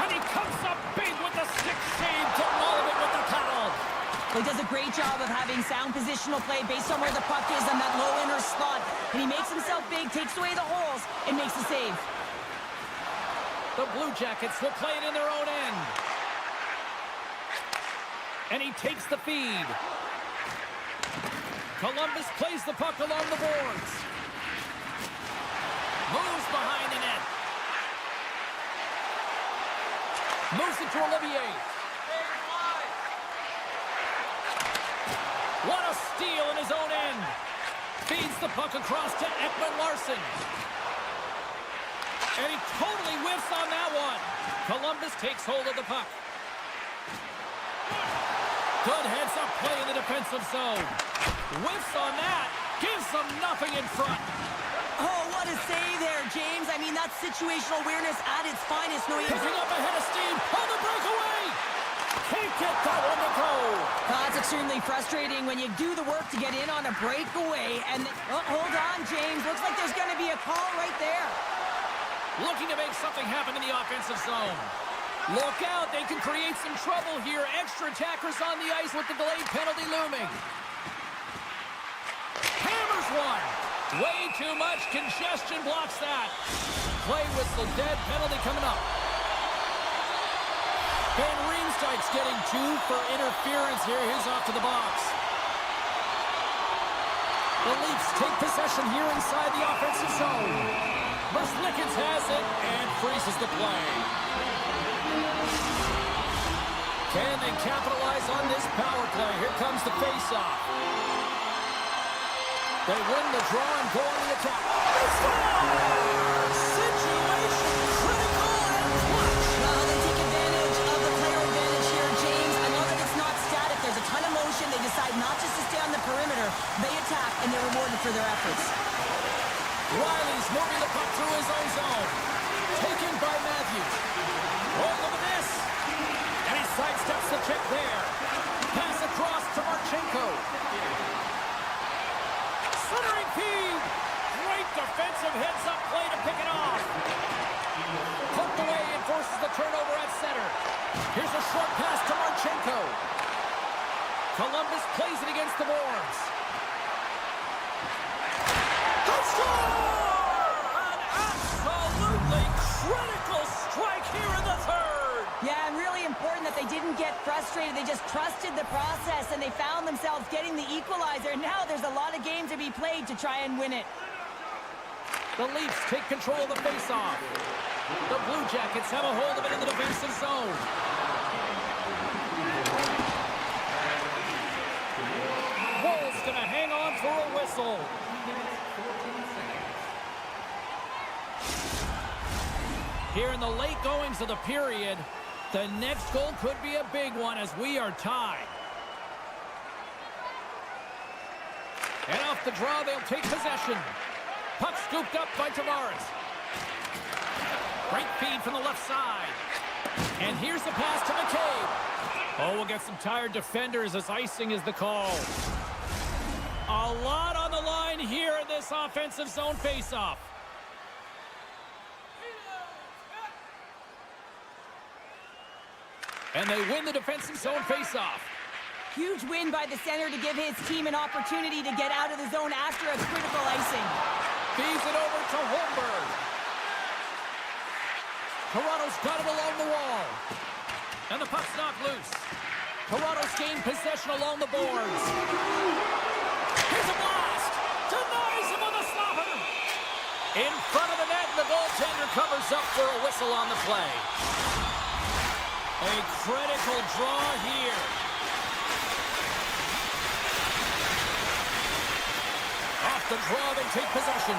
And he comes up big with the stick save to maul it with the paddle. He does a great job of having sound positional play based on where the puck is on that low inner slot. And he makes himself big, takes away the holes, and makes the save. The Blue Jackets will play it in their own end. And he takes the feed. Columbus plays the puck along the boards. Moves behind the net. Moves it to Olivier. What a steal in his own end. Feeds the puck across to Ekman-Larsson. And he totally whiffs on that one. Columbus takes hold of the puck. Good heads-up play in the defensive zone. Whiffs on that. Gives them nothing in front. Oh, what a save there, James. I mean, that's situational awareness at its finest. No, Picking up ahead of steam on the breakaway. Can't get that one to go. That's extremely frustrating when you do the work to get in on a breakaway. And hold on, James. Looks like there's going to be a call right there. Looking to make something happen in the offensive zone. Look out. They can create some trouble here. Extra attackers on the ice with the delayed penalty looming. Hammers one. Way too much congestion blocks that. Play whistle dead, penalty coming up. Van Riemsdyk's getting 2 for interference here. He's off to the box. The Leafs take possession here inside the offensive zone. Merzlikins has it and freezes the play. Can they capitalize on this power play? Here comes the face-off. They win the draw and go on the attack. They score! Situation critical and clutch. Well, they take advantage of the player advantage here, James. I know that it's not static. There's a ton of motion. They decide not just to stay on the perimeter. They attack, and they're rewarded for their efforts. Riley's moving the puck through his own zone. Taken by Matthews. Oh, look at this. And he sidesteps the check there. Pass across to Marchenko. Centering feed. Great defensive heads-up play to pick it off. Poked away and forces the turnover at center. Here's a short pass to Marchenko. Columbus plays it against the boards. Touchdown! frustrated. They just trusted the process, and they found themselves getting the equalizer. Now there's a lot of game to be played to try and win it. The Leafs take control of the faceoff. The Blue Jackets have a hold of it in the defensive zone. Woll's going to hang on for a whistle. Here in the late goings of the period, the next goal could be a big one as we are tied. And off the draw, they'll take possession. Puck scooped up by Tavares. Great feed from the left side. And here's the pass to McCabe. Oh, we'll get some tired defenders as icing is the call. A lot on the line here in this offensive zone faceoff. And they win the defensive zone faceoff. Huge win by the center to give his team an opportunity to get out of the zone after a critical icing. Feeds it over to Holmberg. Toronto's got it along the wall. And the puck's knocked loose. Toronto's gained possession along the boards. Here's a blast. Denies him with a slapper. In front of the net, the goaltender covers up for a whistle on the play. A critical draw here. Off the draw, they take possession.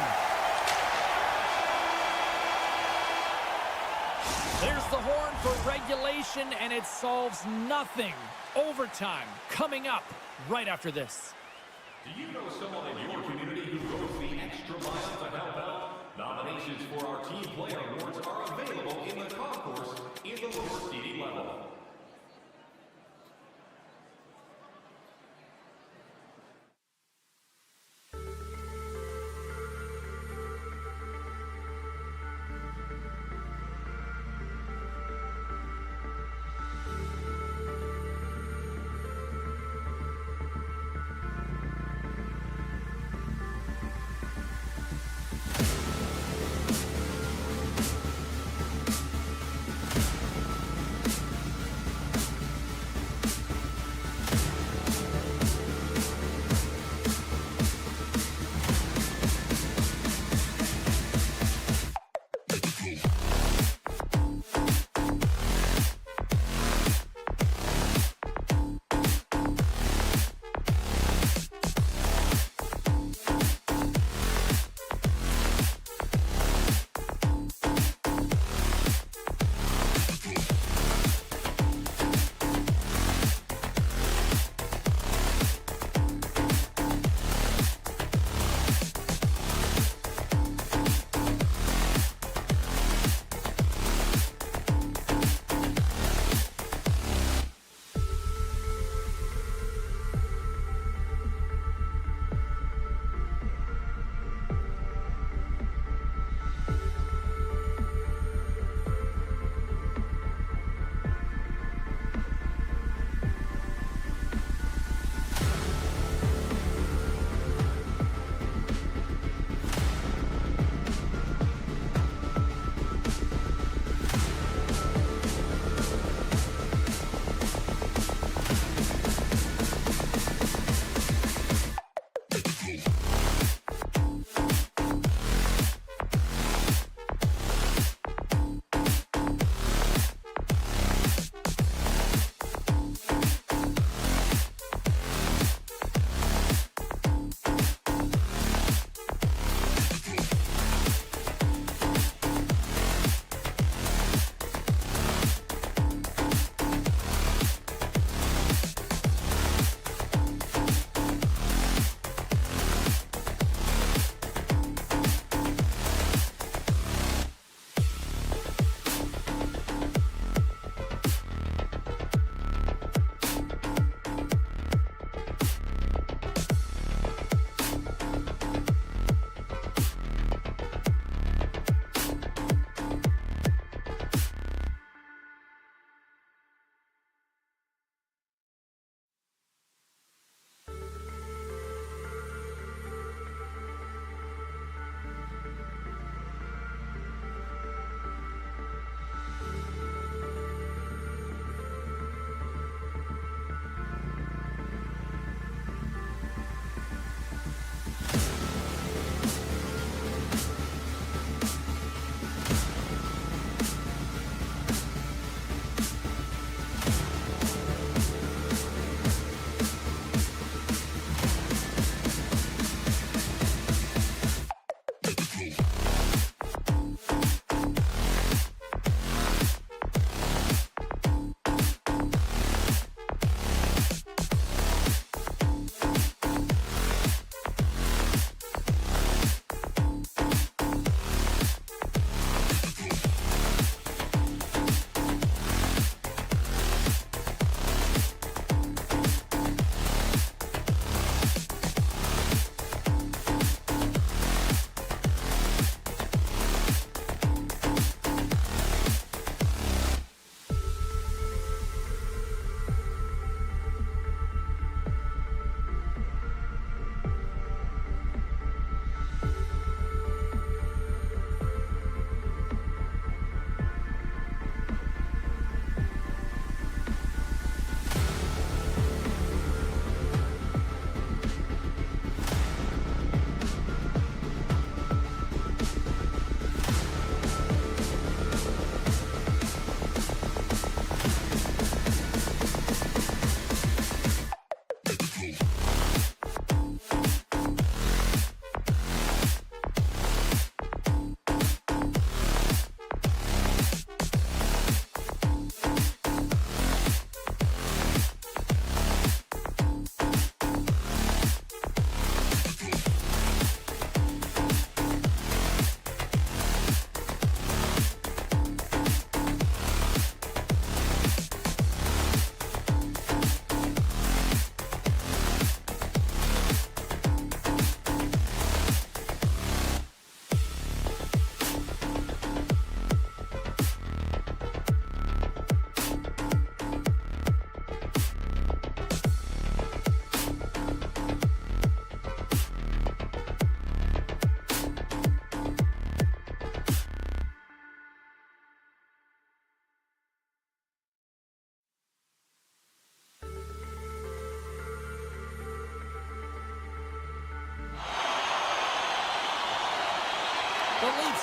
There's the horn for regulation, and it solves nothing. Overtime coming up right after this. Do you know someone in your community who goes the extra mile to help out? Nominations for our Team Player Awards are available in the concourse in the lower seating level.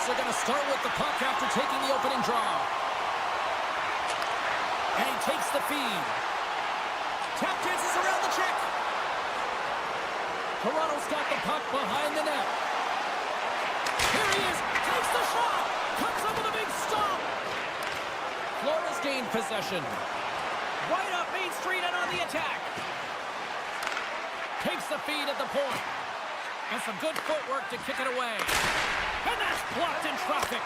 are going to start with the puck after taking the opening draw. And he takes the feed. Tap dances around the check. Toronto's got the puck behind the net. Here he is. Takes the shot. Comes up with a big stop. Florida's gained possession. Right up Main Street and on the attack. Takes the feed at the point. And some good footwork to kick it away. And that's blocked in traffic.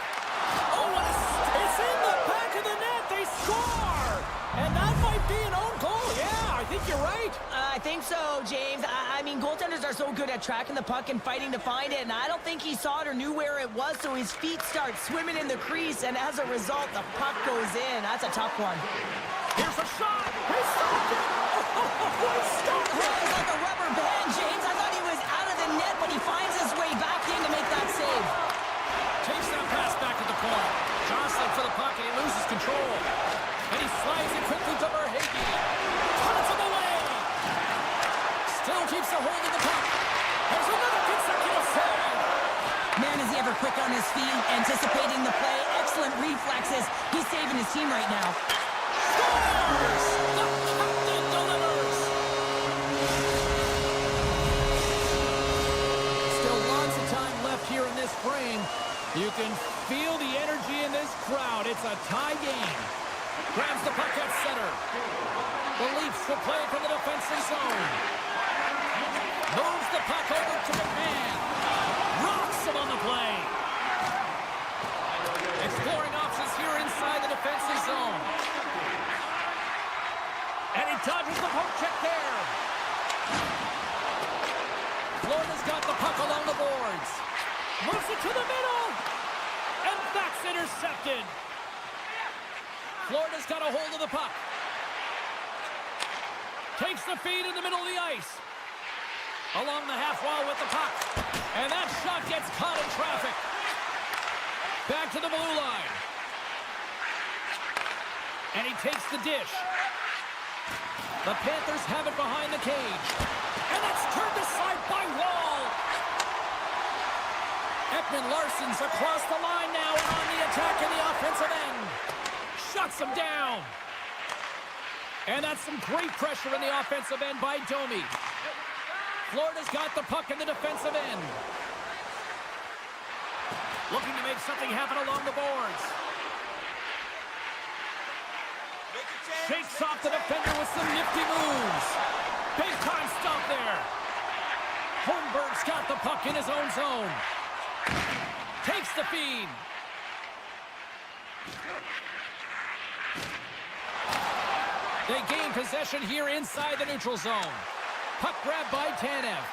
Oh, what a... It's in the back of the net. They score. And that might be an own goal. Yeah, I think you're right. I think so, James. I mean, goaltenders are so good at tracking the puck and fighting to find it, and I don't think he saw it or knew where it was, so his feet start swimming in the crease, and as a result, the puck goes in. That's a tough one. Here's a shot. He stopped it. He stopped it. It's like a rubber band, James. I thought he was out of the net, but he finds his way back in to make that save. Takes that pass back at the point. Jostling for the puck, and he loses control. And he slides it quickly to Verhaeghe. Cuts him away. Still keeps a hold of the puck. There's another consecutive save. Man, is he ever quick on his feet, anticipating the play. Excellent reflexes. He's saving his team right now. Scores! The captain delivers. Still lots of time left here in this frame. You can feel the energy in this crowd. It's a tie game. Grabs the puck at center. The Leafs will play from the defensive zone. Moves the puck over to McMahon. Rocks him on the play. Exploring options here inside the defensive zone. And he dodges the poke check there. Florida's got the puck along the boards. Moves it to the middle. And that's intercepted. Florida's got a hold of the puck. Takes the feed in the middle of the ice. Along the half wall with the puck. And that shot gets caught in traffic. Back to the blue line. And he takes the dish. The Panthers have it behind the cage. And that's turned aside by Wall. Ekman-Larsson's across the line now and on the attack in the offensive end. Shuts him down. And that's some great pressure in the offensive end by Domi. Florida's got the puck in the defensive end. Looking to make something happen along the boards. Shakes off the defender with some nifty moves. Big time stop there. Holmberg's got the puck in his own zone. Takes the feed. They gain possession here inside the neutral zone. Puck grab by Tanev.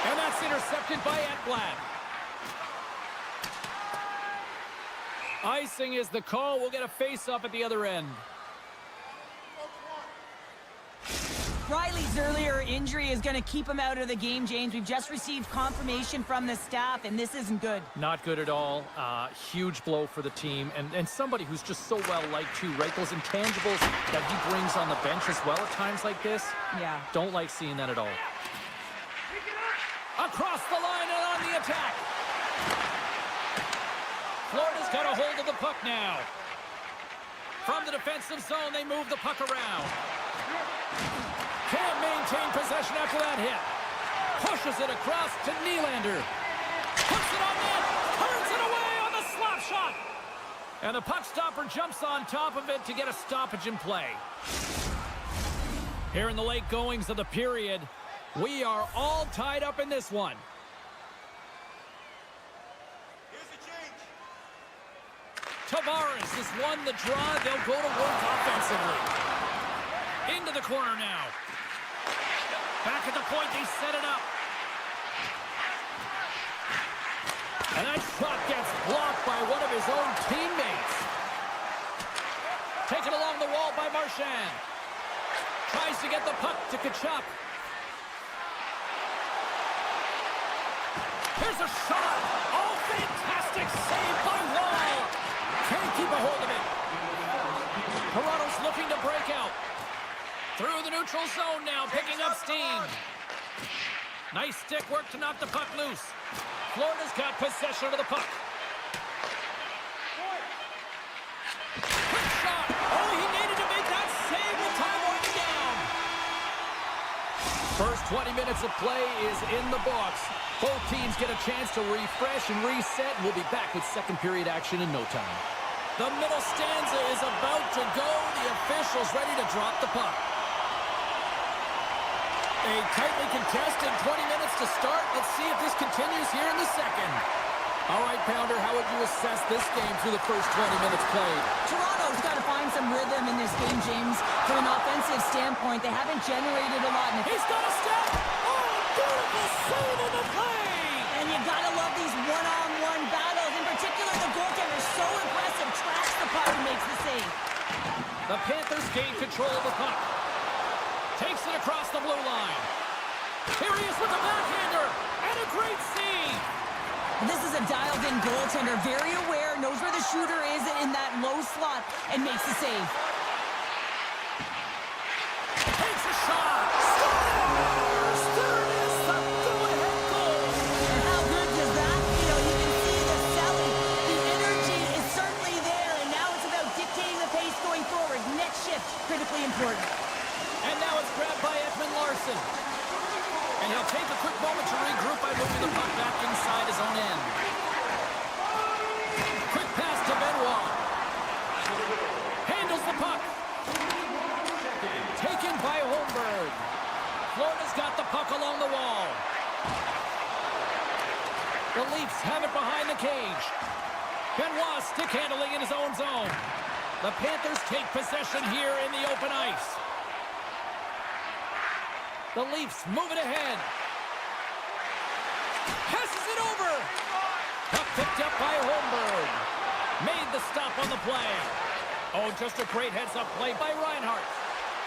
And that's intercepted by Ekblad. Icing is the call. We'll get a face-off at the other end. Riley's earlier injury is going to keep him out of the game, James. We've just received confirmation from the staff, and this isn't good. Not good at all. Huge blow for the team. And somebody who's just so well-liked, too, right? Those intangibles that he brings on the bench as well at times like this. Yeah. Don't like seeing that at all. Across the line and on the attack. Florida's got a hold of the puck now. From the defensive zone, they move the puck around. Can't maintain possession after that hit. Pushes it across to Nylander. Puts it on net. Turns it away on the slap shot. And the puck stopper jumps on top of it to get a stoppage in play. Here in the late goings of the period, we are all tied up in this one. Tavares has won the draw. They'll go to work offensively. Into the corner now. Back at the point, they set it up. And that shot gets blocked by one of his own teammates. Taken along the wall by Marchand. Tries to get the puck to Tkachuk. Here's a shot. Oh, fantastic save by Wall. Can't keep a hold of it. Toronto's looking to break out. Through the neutral zone now, picking up steam. Nice stick work to knock the puck loose. Florida's got possession of the puck. Quick shot. Oh, he needed to make that save with time winding down. First 20 minutes of play is in the books. Both teams get a chance to refresh and reset. We'll be back with second period action in no time. The middle stanza is about to go. The officials ready to drop the puck. A tightly contested 20 minutes to start. Let's see if this continues here in the second. All right, Pounder, how would you assess this game through the first 20 minutes played? Toronto's got to find some rhythm in this game, James. From an offensive standpoint, they haven't generated a lot. He's got a step. Oh, beautiful save in the play. And you got to love these one-on-one battles. In particular, the goaltender is so impressive. Tracks the puck and makes the save. The Panthers gain control of the puck. Takes it across the blue line. Here he is with the backhander. And a great save. This is a dialed-in goaltender. Very aware, knows where the shooter is in that low slot, and makes the save. Takes a shot. Scores! There it is, the go-ahead goal. And how good does that feel? You can see the selling. The energy is certainly there, and now it's about dictating the pace going forward. Net shift, critically important. And now it's grabbed by Larson. And he'll take a quick moment to regroup by moving the puck back inside his own end. Quick pass to Benoit. Handles the puck. Taken by Holmberg. Florida's got the puck along the wall. The Leafs have it behind the cage. Benoit stick handling in his own zone. The Panthers take possession here in the open ice. The Leafs move it ahead. Passes it over. Puck picked up by Holmberg. Made the stop on the play. Oh, just a great heads-up play by Reinhart.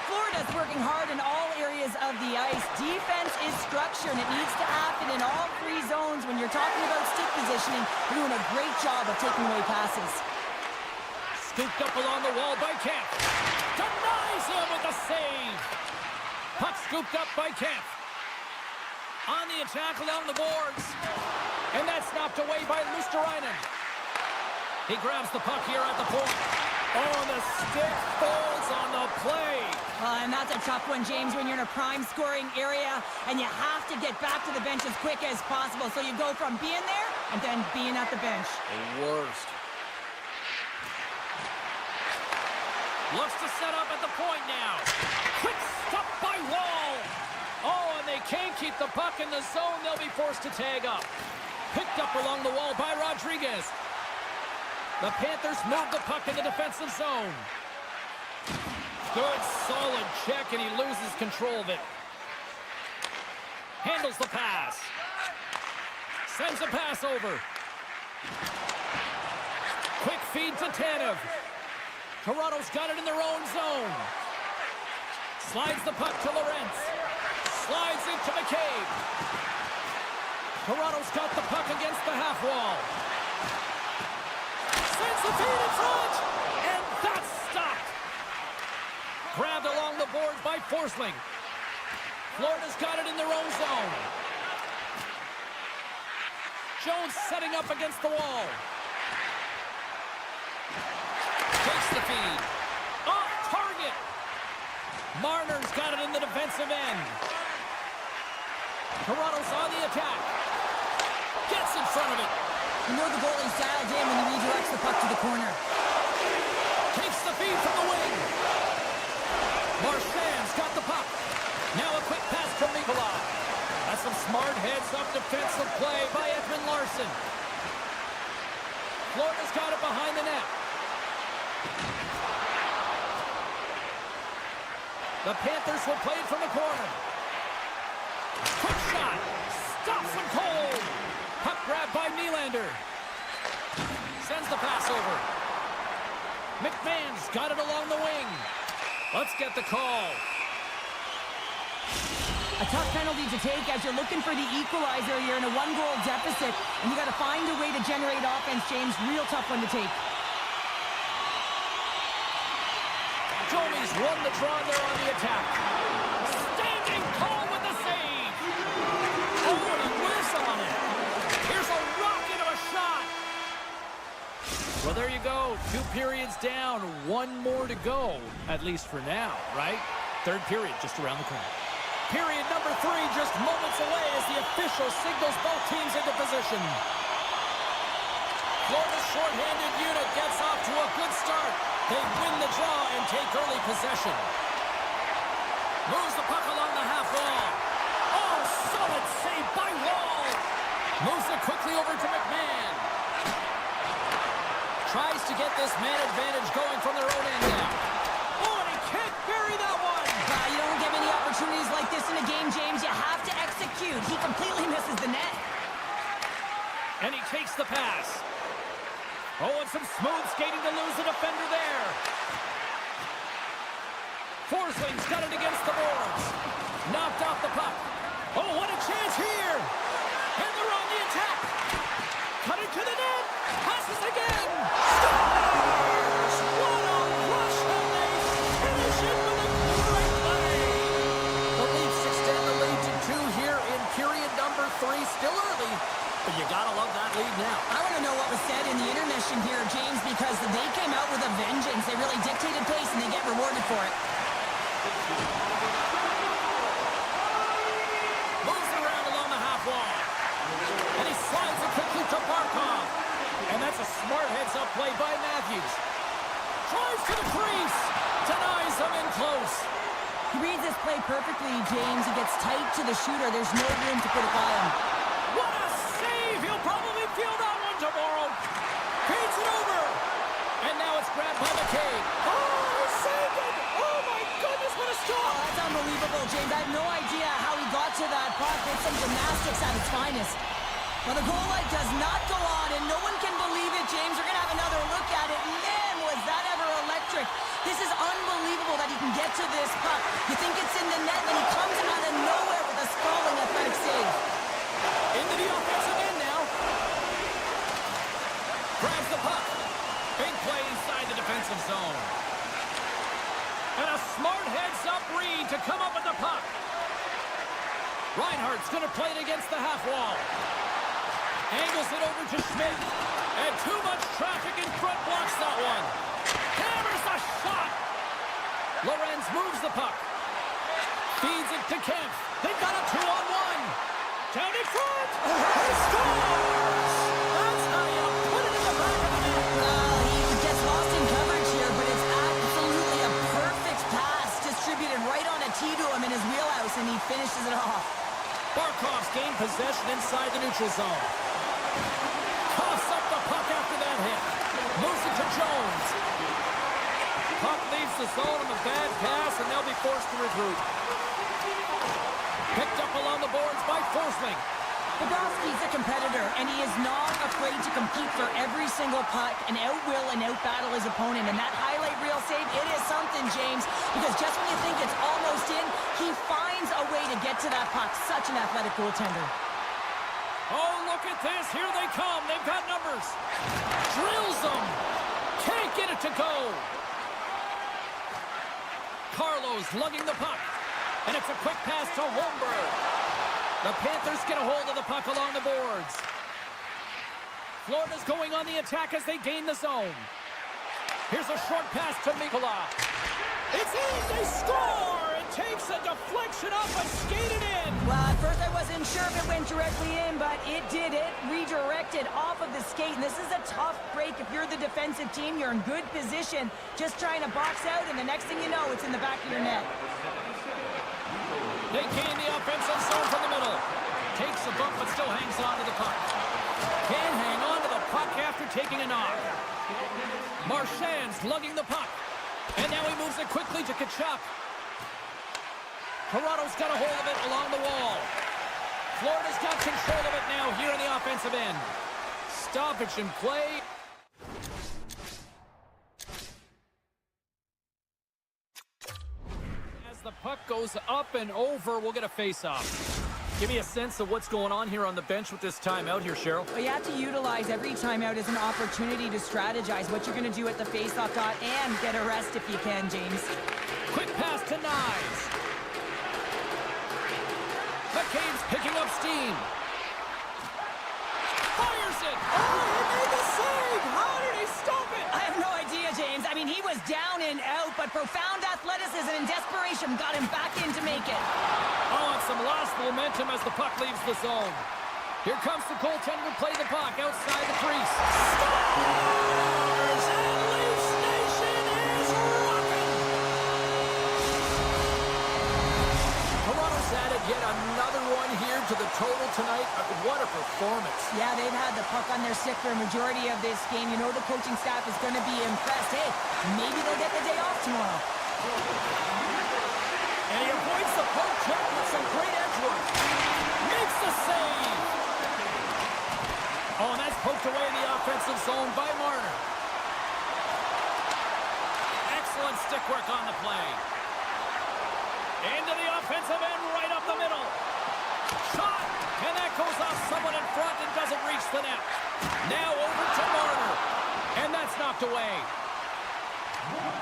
Florida's working hard in all areas of the ice. Defense is structure, and it needs to happen in all three zones. When you're talking about stick positioning, they're doing a great job of taking away passes. Scooped up along the wall by Kemp. Denies him with the save. Puck scooped up by Kemp. On the attack along the boards. And that's knocked away by Luosterainen. He grabs the puck here at the point. Oh, the stick falls on the play. And that's a tough one, James, when you're in a prime scoring area and you have to get back to the bench as quick as possible. So you go from being there and then being at the bench. The worst. Looks to set up at the point now. Quick stop by Wall. Oh, and they can't keep the puck in the zone. They'll be forced to tag up. Picked up along the wall by Rodriguez. The Panthers move the puck in the defensive zone. Good, solid check, and he loses control of it. Handles the pass. Sends a pass over. Quick feed to Tanev. Toronto's got it in their own zone. Slides the puck to Lorentz. Slides into McCabe. Toronto's got the puck against the half wall. Sends the feed in front. And that's stopped. Grabbed along the boards by Forsling. Florida's got it in their own zone. Jones setting up against the wall. Takes the feed. Off target. Marner's got it in the defensive end. Toronto's on the attack. Gets in front of it. You know the goalie's dialed in when he redirects the puck to the corner. Takes the feed from the wing. Marchand's got the puck. Now a quick pass to Mikula. That's some smart heads-up defensive play by Larson. Florida's got it behind the net. The Panthers will play it from the corner. Quick shot. Stops him cold. Puck grabbed by Nylander. Sends the pass over. McMahon's got it along the wing. Let's get the call. A tough penalty to take as you're looking for the equalizer. You're in a one-goal deficit, and you got to find a way to generate offense, James. Real tough one to take. Joey's won the draw there on the attack. Standing tall with the save. Well, there you go. 2 periods down, 1 more to go, at least for now, right? 3rd period just around the corner. Period number 3 just moments away as the official signals both teams into position. Florida's shorthanded unit gets off to a good start. They win the draw and take early possession. Moves the puck along the half wall. Oh, solid save by Wall. Moves it quickly over to McMahon. Tries to get this man advantage going from their own end now. Oh, and he can't bury that one. You don't get many opportunities like this in a game, James. You have to execute. He completely misses the net. And he takes the pass. Oh, and some smooth skating to lose the defender there. Forsling's got it against the boards. Knocked off the puck. Oh, what a chance here. And they're on the attack. Cut it to the net. Passes again. Scores! What a rush, and they finish it with a great play. The Leafs extend the lead to 2 here in period number 3. Still early, but you gotta love that lead now. I want to know what was said in the intermission here, James, because they came out with a vengeance. They really dictated pace, and they get rewarded for it. Moves around along the half wall. And he slides it quickly to Barkov. And that's a smart heads-up play by Matthews. Drives to the crease. Denies him in close. He reads this play perfectly, James. He gets tight to the shooter. There's no room to put it by him. What a save! He'll probably feel that one tomorrow. Feeds it over. And now it's grabbed by McCabe. Oh, he saved it! Oh, my goodness, what a Oh, stop! that's unbelievable, James. I have no idea how he got to that puck. It's some gymnastics at its finest. Well, the goal light does not go on, and no one can believe it, James. We're going to have another look at it. Man, was that ever electric. This is unbelievable that he can get to this puck. You think it's in the net, and he comes out of nowhere with a sprawling athletic save. Into the offensive end now. Grabs the puck. Big play inside the defensive zone. And a smart heads-up read to come up with the puck. Reinhardt's going to play it against the half wall. Angles it over to Schmidt. And too much traffic in front blocks that one. Hammers the shot. Lorenz moves the puck. Feeds it to Kemp. They've got a 2-on-1. Down in front. He scores! That's how you put it in the back of the net. He gets lost in coverage here, but it's absolutely a perfect pass distributed right on a tee to him in his wheelhouse, and he finishes it off. Barkov's gained possession inside the neutral zone. Coughs up the puck after that hit. Moves it to Jones. Puck leaves the zone on a bad pass, and they'll be forced to regroup. Picked up along the boards by Forsling. Bobrovsky's a competitor, and he is not afraid to compete for every single puck and outwill and outbattle his opponent. And that highlight reel save, it is something, James, because just when you think it's almost in, he finds a way to get to that puck. Such an athletic goaltender. Oh, look at this. Here they come. They've got numbers. Drills them. Can't get it to go. Carlos lugging the puck. And it's a quick pass to Holmberg. The Panthers get a hold of the puck along the boards. Florida's going on the attack as they gain the zone. Here's a short pass to Mikula. It's in! They score! It takes a deflection off and skated in. Well, at first I wasn't sure if it went directly in, but it did. It redirected off of the skate. And this is a tough break. If you're the defensive team, you're in good position, just trying to box out, and the next thing you know, it's in the back of your net. They gain the offensive zone from the middle. Takes a bump, but still hangs on to the puck. Can hang on to the puck after taking a knock. Marchand's lugging the puck. And now he moves it quickly to Tkachuk. Toronto's got a hold of it along the wall. Florida's got control of it now here on the offensive end. Stoppage in play. The puck goes up and over. We'll get a face-off. Give me a sense of what's going on here on the bench with this timeout here, Cheryl. Well, you have to utilize every timeout as an opportunity to strategize what you're going to do at the face-off dot and get a rest if you can, James. Quick pass to Nyes. McCabe's picking up steam. Fires it. Oh, he made the save. How did he stop and out, but profound athleticism and desperation got him back in to make it. Oh, and some lost momentum as the puck leaves the zone. Here comes the goaltender to play the puck outside the crease. Scores! And Leafs Nation is rocking! Toronto's added yet another one here to the total tonight. What a performance. Yeah, they've had the puck on their stick for a majority of this game. You know the coaching staff is going to be impressed. Hey, maybe they'll get the day off tomorrow. And he avoids the poke check with some great edge work. Makes the save! Oh, and that's poked away in the offensive zone by Marner. Excellent stick work on the play. Into the offensive end, right up the middle. Shot! And that goes off someone in front and doesn't reach the net. Now over to Marner. And that's knocked away.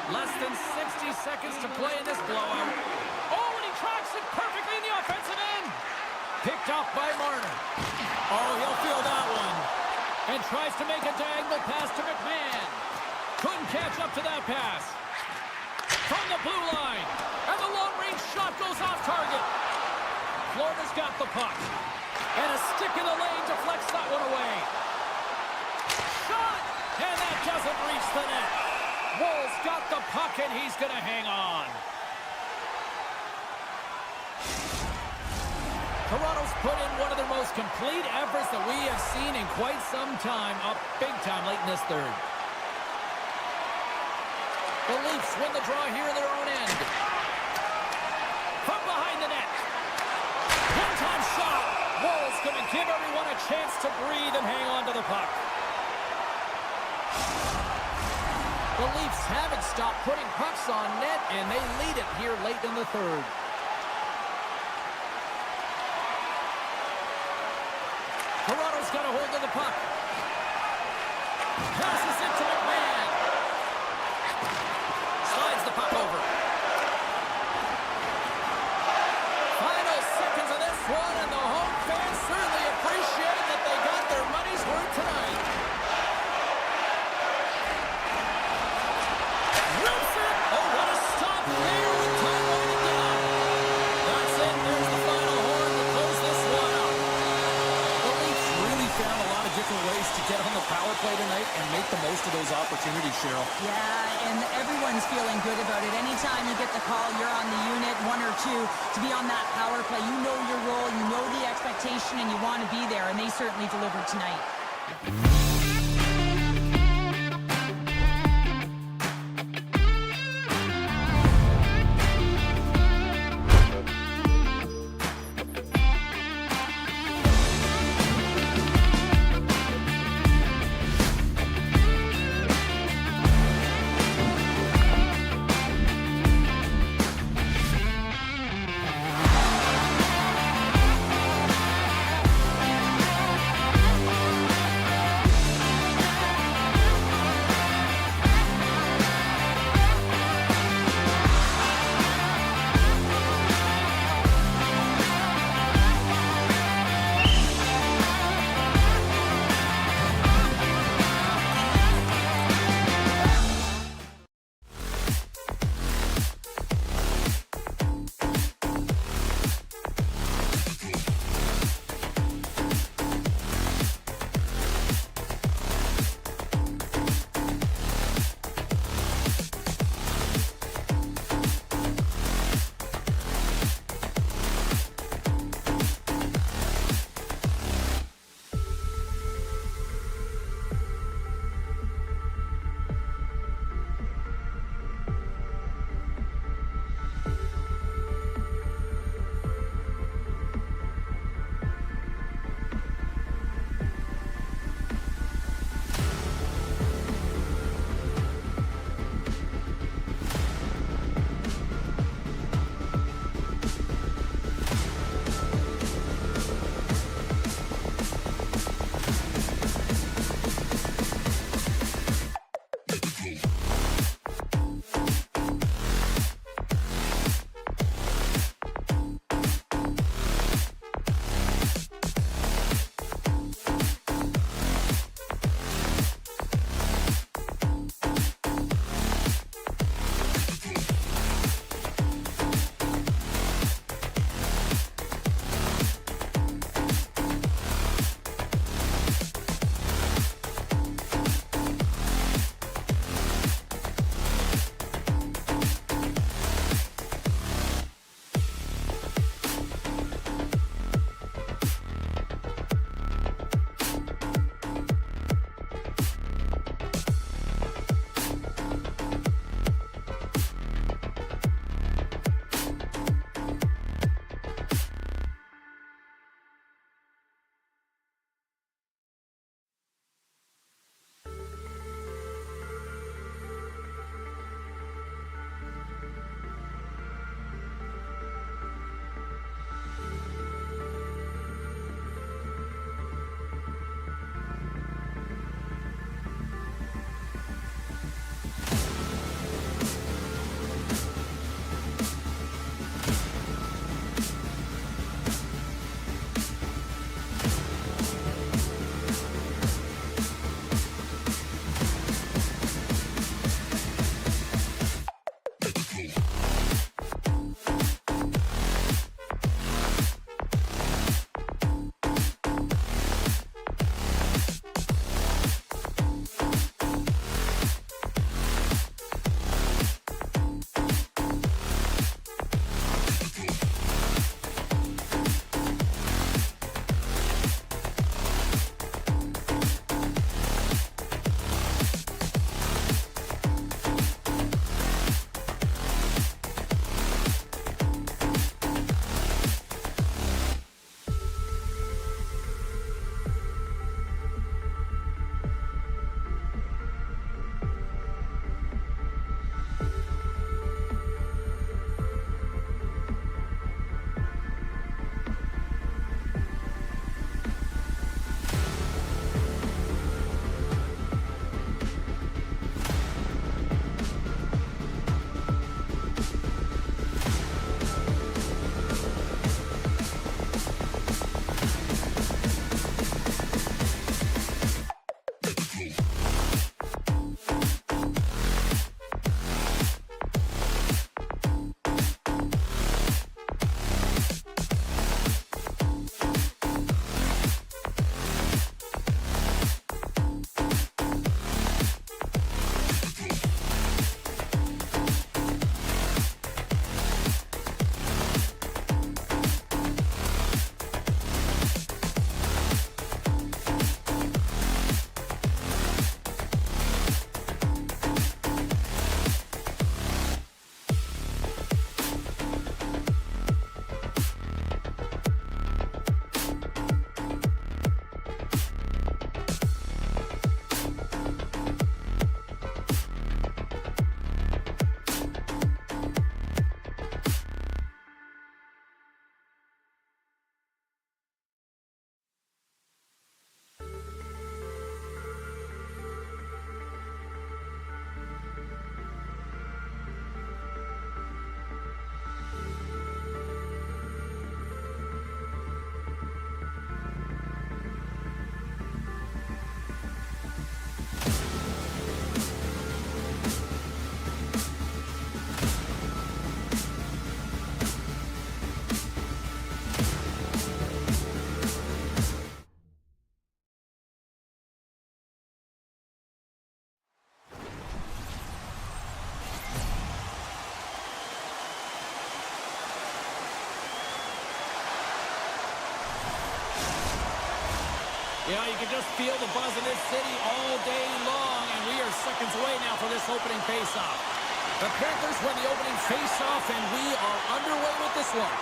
Less than 60 seconds to play in this blowout. Oh, and he tracks it perfectly in the offensive end. Picked off by Marner. Oh, he'll feel that one. And tries to make a diagonal pass to McMahon. Couldn't catch up to that pass. From the blue line. And the long-range shot goes off target. Florida's got the puck. And a stick in the lane deflects that one away. Shot! And that doesn't reach the net. Woll's got the puck and he's going to hang on. Toronto's put in one of their most complete efforts that we have seen in quite some time, up big time late in this third. The Leafs win the draw here in their own end. From behind the net. One-time shot. Woll's going to give everyone a chance to breathe and hang on to the puck. The Leafs haven't stopped putting pucks on net, and they lead it here late in the third. Toronto's got a hold of the puck. Passes it to McMahon. Slides the puck over. Final seconds of this one, and the home fans certainly appreciate that they got their money's worth tonight. Rips it! Oh, what a stop there with time winding down. That's it. There's the final horn to close this one out. The Leafs really found a lot of different ways to get on the power play tonight and make the most of those opportunities, Cheryl. Yeah, and everyone's feeling good about it. Anytime you get the call, you're on the unit, one or two, to be on that power play. You know your role, you know the expectation, and you want to be there, and they certainly delivered tonight. Yeah, you can just feel the buzz in this city all day long, and we are seconds away now for this opening faceoff. The Panthers win the opening faceoff, and we are underway with this one.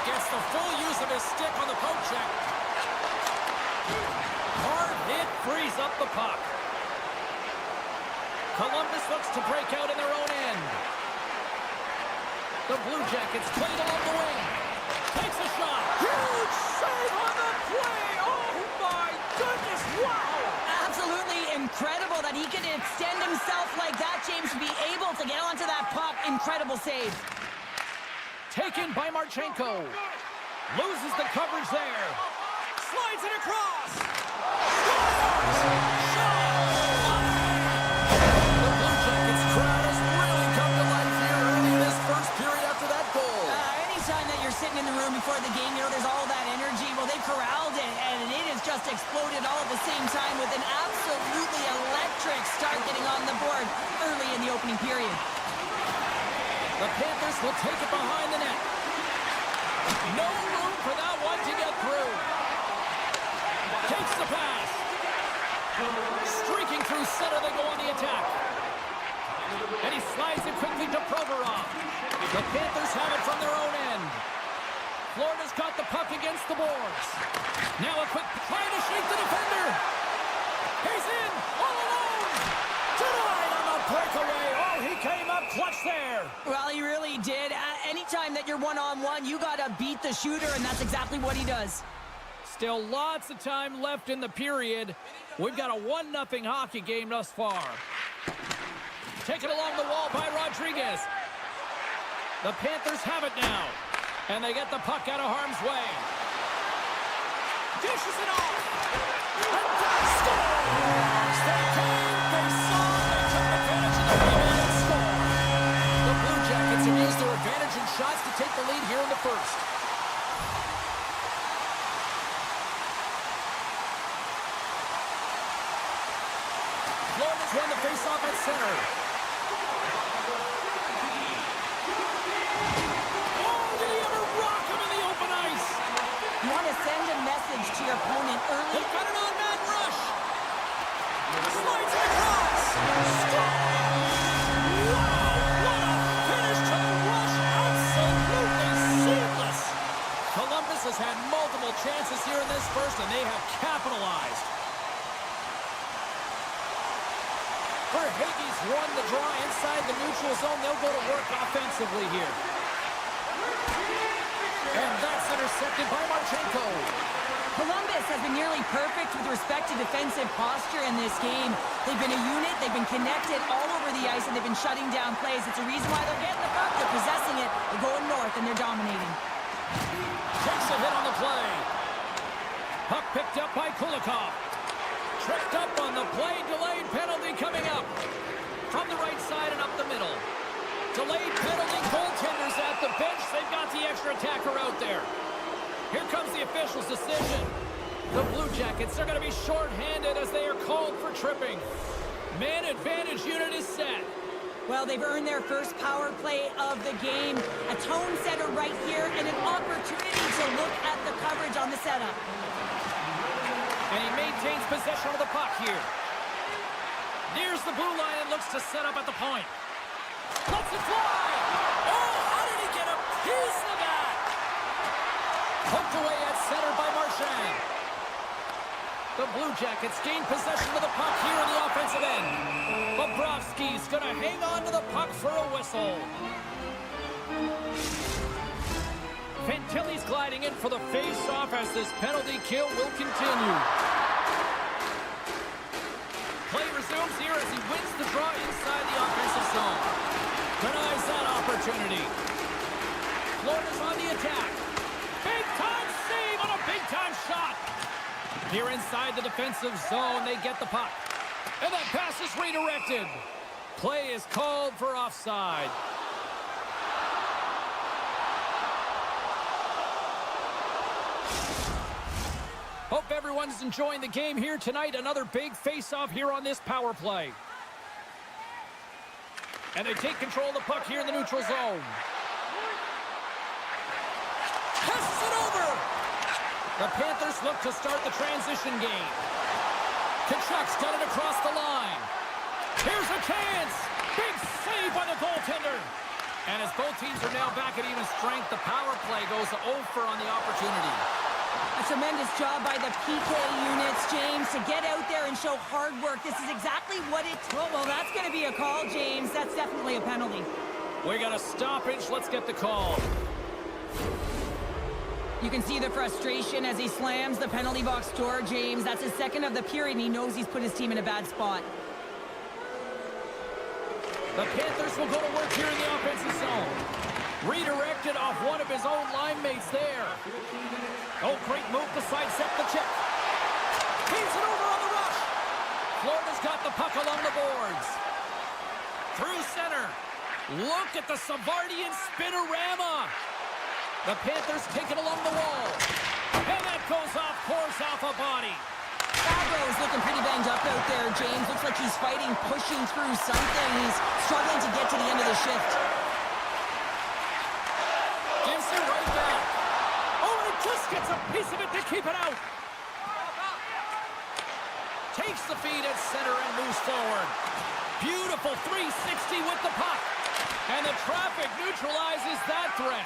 Gets the full use of his stick on the poke check. Hard hit frees up the puck. Columbus looks to break out in their own end. The Blue Jackets played along the wing. Takes a shot. Huge save on the play. Oh, my goodness. Wow. Absolutely incredible that he could extend himself like that, James, to be able to get onto that puck. Incredible save. Taken by Marchenko. Loses the coverage there. Slides it across. The Blue Jackets crowd has really come to life here early in this first period after that goal. Anytime that you're sitting in the room before the game, you know, there's all that energy. Well, they corralled it, and it has just exploded all at the same time with an absolutely electric start getting on the board early in the opening period. The Panthers will take it behind the net. No room for that one to get through. Takes the pass. Streaking through center, they go on the attack. And he slides it quickly to Provorov. The Panthers have it from their own end. Florida's got the puck against the boards. Now a quick try to shake the defender. He's in, all alone. Denied on the breakaway. Oh, he came up clutch there. Well, he really did. Anytime that you're one-on-one, you got to beat the shooter, and that's exactly what he does. Still lots of time left in the period. We've got a 1-0 hockey game thus far. Taken along the wall by Rodriguez. The Panthers have it now. And they get the puck out of harm's way. Dishes it off. And that scores. They came, they saw, they took advantage of the rebound and scored. The Blue Jackets have used their advantage in shots to take the lead here in the first. Florida's won the faceoff at center. You want to send a message to your opponent early. They've got an on-man rush. Slides it across. Wow, what a finish to the rush. Absolutely seamless. Columbus has had multiple chances here in this first, and they have capitalized. Verhaeghe's won the draw inside the neutral zone. They'll go to work offensively here. And that's intercepted by Marchenko. Columbus has been nearly perfect with respect to defensive posture in this game. They've been a unit, they've been connected all over the ice, and they've been shutting down plays. It's a reason why they're getting the puck, they're possessing it, they're going north, and they're dominating. Takes a hit on the play. Puck picked up by Kulikov. Tripped up on the play, delayed penalty coming up. From the right side and up the middle. Delayed penalty, goaltenders at the bench. They've got the extra attacker out there. Here comes the official's decision. The Blue Jackets are going to be shorthanded as they are called for tripping. Man advantage unit is set. Well, they've earned their first power play of the game. A tone setter right here and an opportunity to look at the coverage on the setup. And he maintains possession of the puck here. Nears the blue line and looks to set up at the point. Lets it fly! Oh, how did he get a piece of that? Poked away at center by Marchand. The Blue Jackets gain possession of the puck here in the offensive end. Bobrovsky's going to hang on to the puck for a whistle. Fantilli's gliding in for the face-off as this penalty kill will continue. Play resumes here as he wins the draw inside the offensive zone. Denies that opportunity. Florida's on the attack. Big-time save on a big-time shot. Here inside the defensive zone, they get the puck. And that pass is redirected. Play is called for offside. Hope everyone's enjoying the game here tonight. Another big face-off here on this power play. And they take control of the puck here in the neutral zone. Passes it over. The Panthers look to start the transition game. Kachuk's got it across the line. Here's a chance. Big save by the goaltender. And as both teams are now back at even strength, the power play goes 0 for on the opportunity. A tremendous job by the PK units, James, to get out there and show hard work. This is exactly what it took. Well, that's going to be a call, James. That's definitely a penalty. We got a stoppage. Let's get the call. You can see the frustration as he slams the penalty box door, James. That's his second of the period, and he knows he's put his team in a bad spot. The Panthers will go to work here in the offensive zone. Redirected off one of his own line mates there. Oh, great move to sidestep the check. He's it over on the rush. Florida's got the puck along the boards. Through center. Look at the Savardian spinorama. The Panthers take it along the wall. And that goes off course off a body. Fabro's looking pretty banged up out there, James. Looks like he's fighting, pushing through something. He's struggling to get to the end of the shift. Gives it right back. Oh, and he just gets a piece of it to keep it out. Takes the feed at center and moves forward. Beautiful 360 with the puck. And the traffic neutralizes that threat.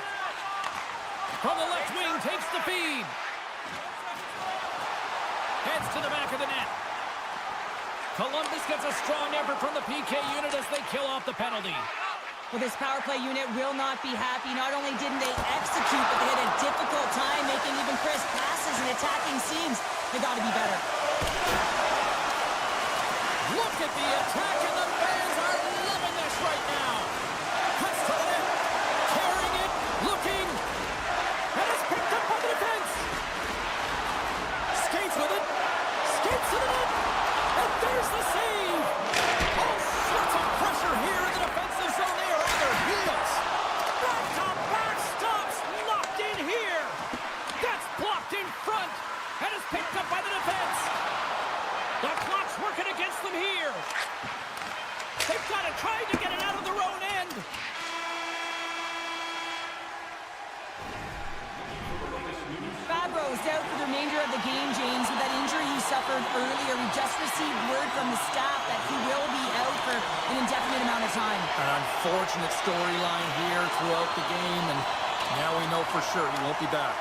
From the left wing, takes the feed. Heads to the back of the net. Columbus gets a strong effort from the PK unit as they kill off the penalty. Well, this power play unit will not be happy. Not only didn't they execute, but they had a difficult time making even crisp passes and attacking seams. They got to be better. Look at the attack, and the fans are loving this right now. Cuts to the net, carrying it, looking, and it's picked up by the defense. Skates with it, skates to the net, and there's the save. All sorts of pressure here in the defensive zone. They are on their heels. Back-to-back stops locked in here. That's blocked in front, and is picked up by the defense. The clock's working against them here. They've got to try to get it out of their own end. Fabro's out for the remainder of the game, James, with that injury he suffered earlier. We just received word from the staff that he will be out for an indefinite amount of time. An unfortunate storyline here throughout the game, and now we know for sure he won't be back.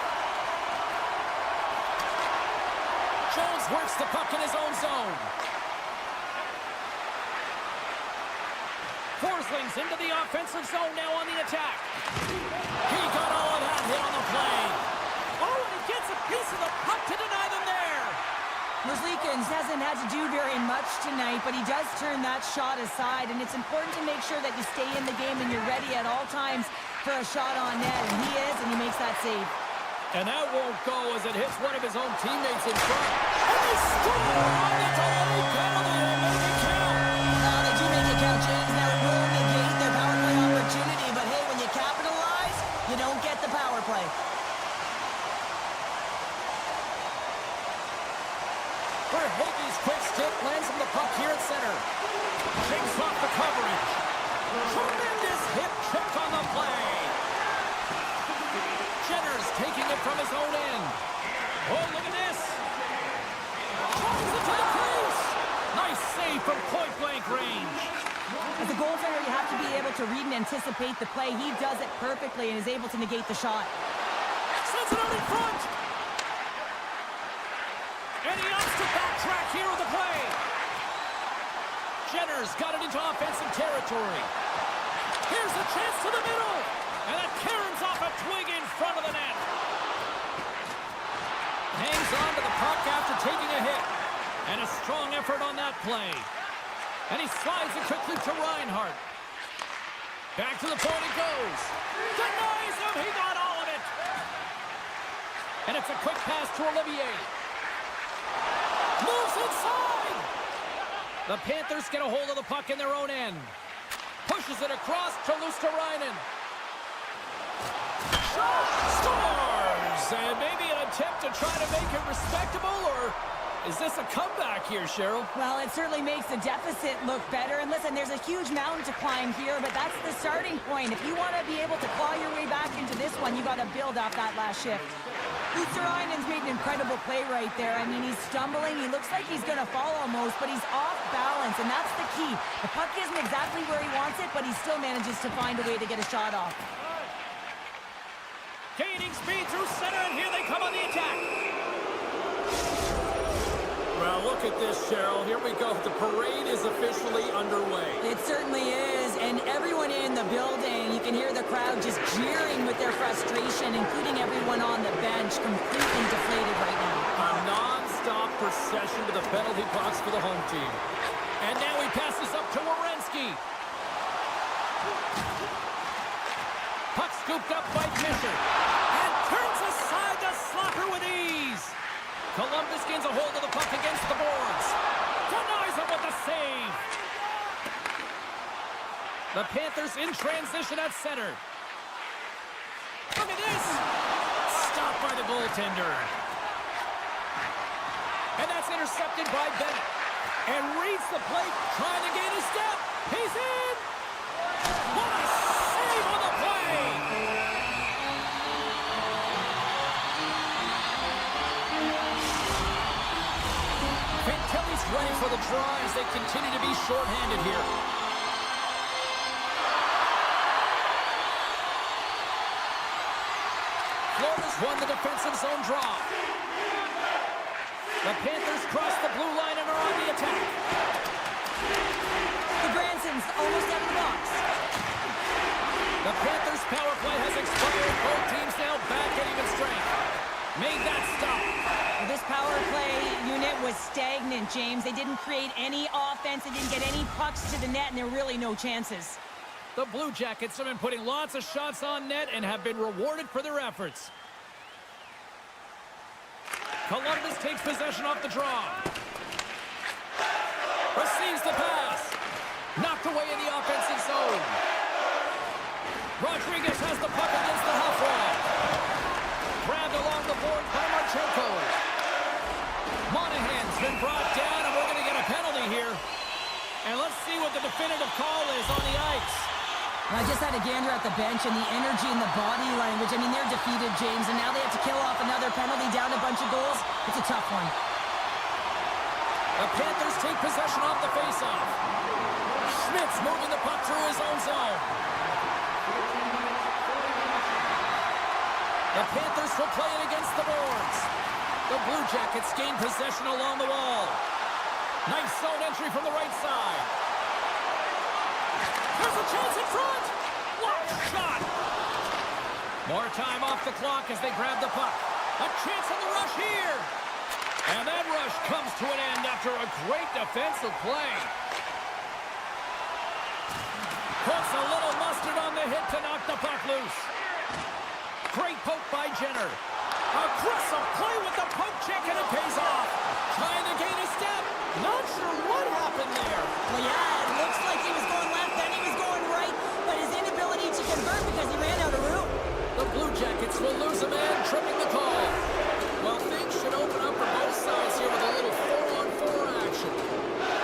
Jones works the puck in his own zone. Forsling's into the offensive zone now on the attack. He got all of that hit on the play. Oh, and he gets a piece of the puck to deny them there. Merzlikins hasn't had to do very much tonight, but he does turn that shot aside, and it's important to make sure that you stay in the game and you're ready at all times for a shot on net, and he is, and he makes that save. And that won't go as it hits one of his own teammates in front. And they score on the delayed penalty to make it count. They do make it count, James. Now it will negate their power play opportunity, but hey, when you capitalize, you don't get the power play. Verhaeghe's quick stick lands him the puck here at center. Shakes off the coverage. Tremendous hip check on the play. Jenner's taking it from his own end. Oh, look at this. Drives it to the crease. Nice save from point-blank range. As a goaltender, you have to be able to read and anticipate the play. He does it perfectly and is able to negate the shot. Sends it out in front. And he opts to backtrack here with the play. Jenner's got it into offensive territory. Here's a chance to the middle. And that caroms off a twig in front of the net. Hangs on to the puck after taking a hit. And a strong effort on that play. And he slides it quickly to Reinhart. Back to the point it goes. Denies him. He got all of it. And it's a quick pass to Olivier. Moves inside. The Panthers get a hold of the puck in their own end. Pushes it across to Luosterainen. Scores! And maybe an attempt to try to make it respectable, or is this a comeback here, Cheryl? Well, it certainly makes the deficit look better. And listen, there's a huge mountain to climb here, but that's the starting point. If you want to be able to claw your way back into this one, you got to build off that last shift. Luostarinen made an incredible play right there. I mean, he's stumbling. He looks like he's going to fall almost, but he's off balance, and that's the key. The puck isn't exactly where he wants it, but he still manages to find a way to get a shot off. Gaining speed through center, and here they come on the attack. Well, look at this, Cheryl. Here we go. The parade is officially underway. It certainly is, and everyone in the building, you can hear the crowd just jeering with their frustration, including everyone on the bench, completely deflated right now. A non-stop procession to the penalty box for the home team. And now he passes up to Werenski. Puck scooped up by Fisher. And turns aside the slapper with ease. Columbus gains a hold of the puck against the boards. Denies him with the save. The Panthers in transition at center. Look at this. Stopped by the goaltender. And that's intercepted by Bennett. And reads the plate, trying to gain a step. He's in. What a save on the play. Fantilli's ready for the draw as they continue to be shorthanded here. Florida's won the defensive zone draw. The Panthers cross the blue line and are on the attack. The Bransons almost out of the box. The Panthers' power play has expired. Both teams now back at even strength. Made that stop. Well, this power play unit was stagnant, James. They didn't create any offense. They didn't get any pucks to the net, and there were really no chances. The Blue Jackets have been putting lots of shots on net and have been rewarded for their efforts. Columbus takes possession off the draw. Receives the pass. Knocked away in the offensive zone. Rodriguez has the puck against the half wall. Grabbed along the board by Marchenko. Monahan's been brought down, and we're going to get a penalty here. And let's see what the definitive call is on the ice. I just had a gander at the bench, and the energy and the body language. I mean, they're defeated, James, and now they have to kill off another penalty, down a bunch of goals. It's a tough one. The Panthers take possession off the faceoff. Schmidt's moving the puck through his own zone. The Panthers will play it against the boards. The Blue Jackets gain possession along the wall. Nice zone entry from the right side. There's a chance in front. What shot! More time off the clock as they grab the puck. A chance on the rush here. And that rush comes to an end after a great defensive play. Puts a little mustard on the hit to knock the puck loose. Great poke by Jenner. Aggressive play with the poke check, and it pays off. Trying to gain a step. Not sure what happened there. Well, yeah, it looks like he was going left, then he was going right, but his inability to convert because he ran out of room. The Blue Jackets will lose a man, tripping the call. Well, things should open up for both sides here with a little 4-on-4 action.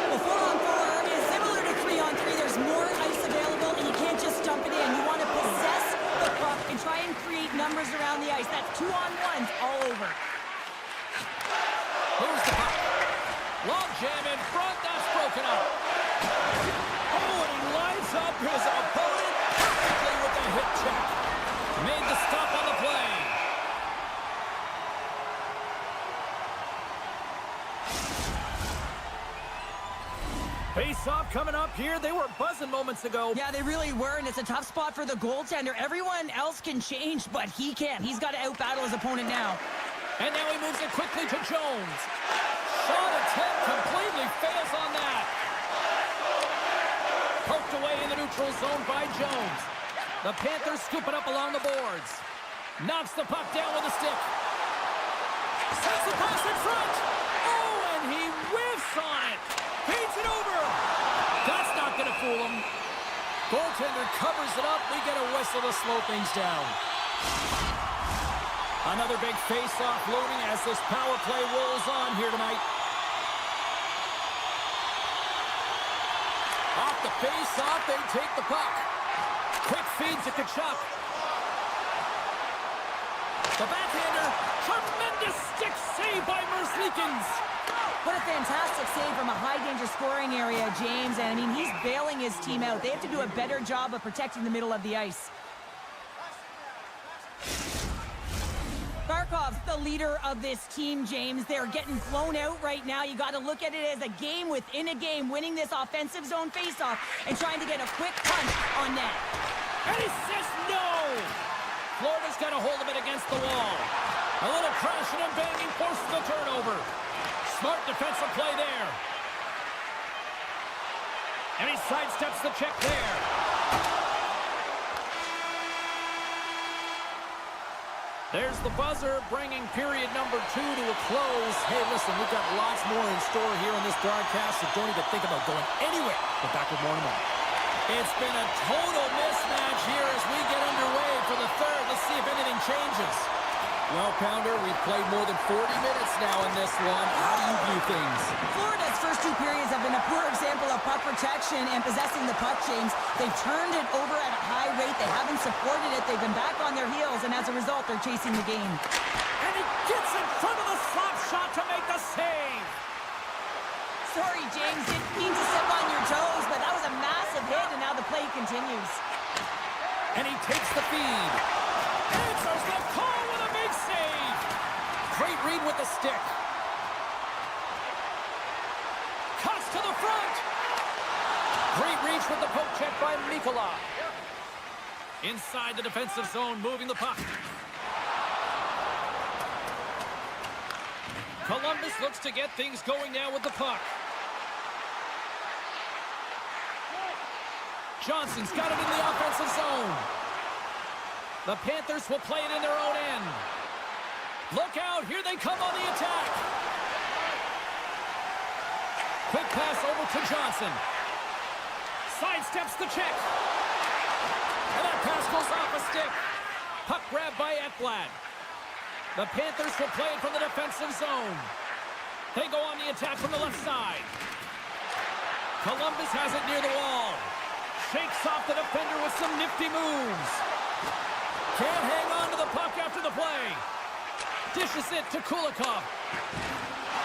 Well, 4-on-4 is similar to 3-on-3. There's more ice available, and you can't just dump it in. You want to possess the puck and try and create numbers around the ice. That's 2-on-1s all over. Moves the puck. Long jam in front, that's broken up. Oh, and he lines up his opponent perfectly with the hip check. Made the stop on the play. Face-off coming up here. They were buzzing moments ago. Yeah, they really were, and it's a tough spot for the goaltender. Everyone else can change, but he can't. He's got to out-battle his opponent now. And now he moves it quickly to Jones. Shot attempt completely fails on that. Poked away in the neutral zone by Jones. The Panthers scoop it up along the boards. Knocks the puck down with a stick. Sends the pass in front. Oh, and he whiffs on it. Feeds it over. That's not going to fool him. Goaltender covers it up. We get a whistle to slow things down. Another big face-off looming as this power play rolls on here tonight. Off the face-off, they take the puck. Quick feed to Tkachuk. The backhander. Tremendous stick save by Merzlikins. What a fantastic save from a high-danger scoring area, James. And, I mean, he's bailing his team out. They have to do a better job of protecting the middle of the ice. Barkov's the leader of this team, James. They're getting blown out right now. You got to look at it as a game within a game, winning this offensive zone faceoff and trying to get a quick punch on net. And he says no! Florida's got a hold of it against the wall. A little crashing and banging forces the turnover. Smart defensive play there. And he sidesteps the check there. There's the buzzer, bringing period number 2 to a close. Hey, listen, we've got lots more in store here on this broadcast, so don't even think about going anywhere. We're back with more in a moment. It's been a total mismatch here as we get underway for the third. Let's see if anything changes. Well, Pounder, we've played more than 40 minutes now in this one. How do you view things? Florida's first 2 periods have been a poor example of puck protection and possessing the puck, James. They've turned it over at a high rate. They haven't supported it. They've been back on their heels, and as a result, they're chasing the game. And he gets in front of the slap shot to make the save. Sorry, James. Didn't mean to step on your toes, but that was a massive hit, and now the play continues. And he takes the feed. Answers the call with a big save. Great read with the stick. Cuts to the front. Great reach with the poke check by Mikkola. Inside the defensive zone, moving the puck. Columbus looks to get things going now with the puck. Johnson's got it in the offensive zone. The Panthers will play it in their own end. Look out, here they come on the attack. Quick pass over to Johnson. Sidesteps the check. And that pass goes off a stick. Puck grabbed by Ekblad. The Panthers will play it from the defensive zone. They go on the attack from the left side. Columbus has it near the wall. Shakes off the defender with some nifty moves. Can't hang on to the puck after the play. Dishes it to Kulikov.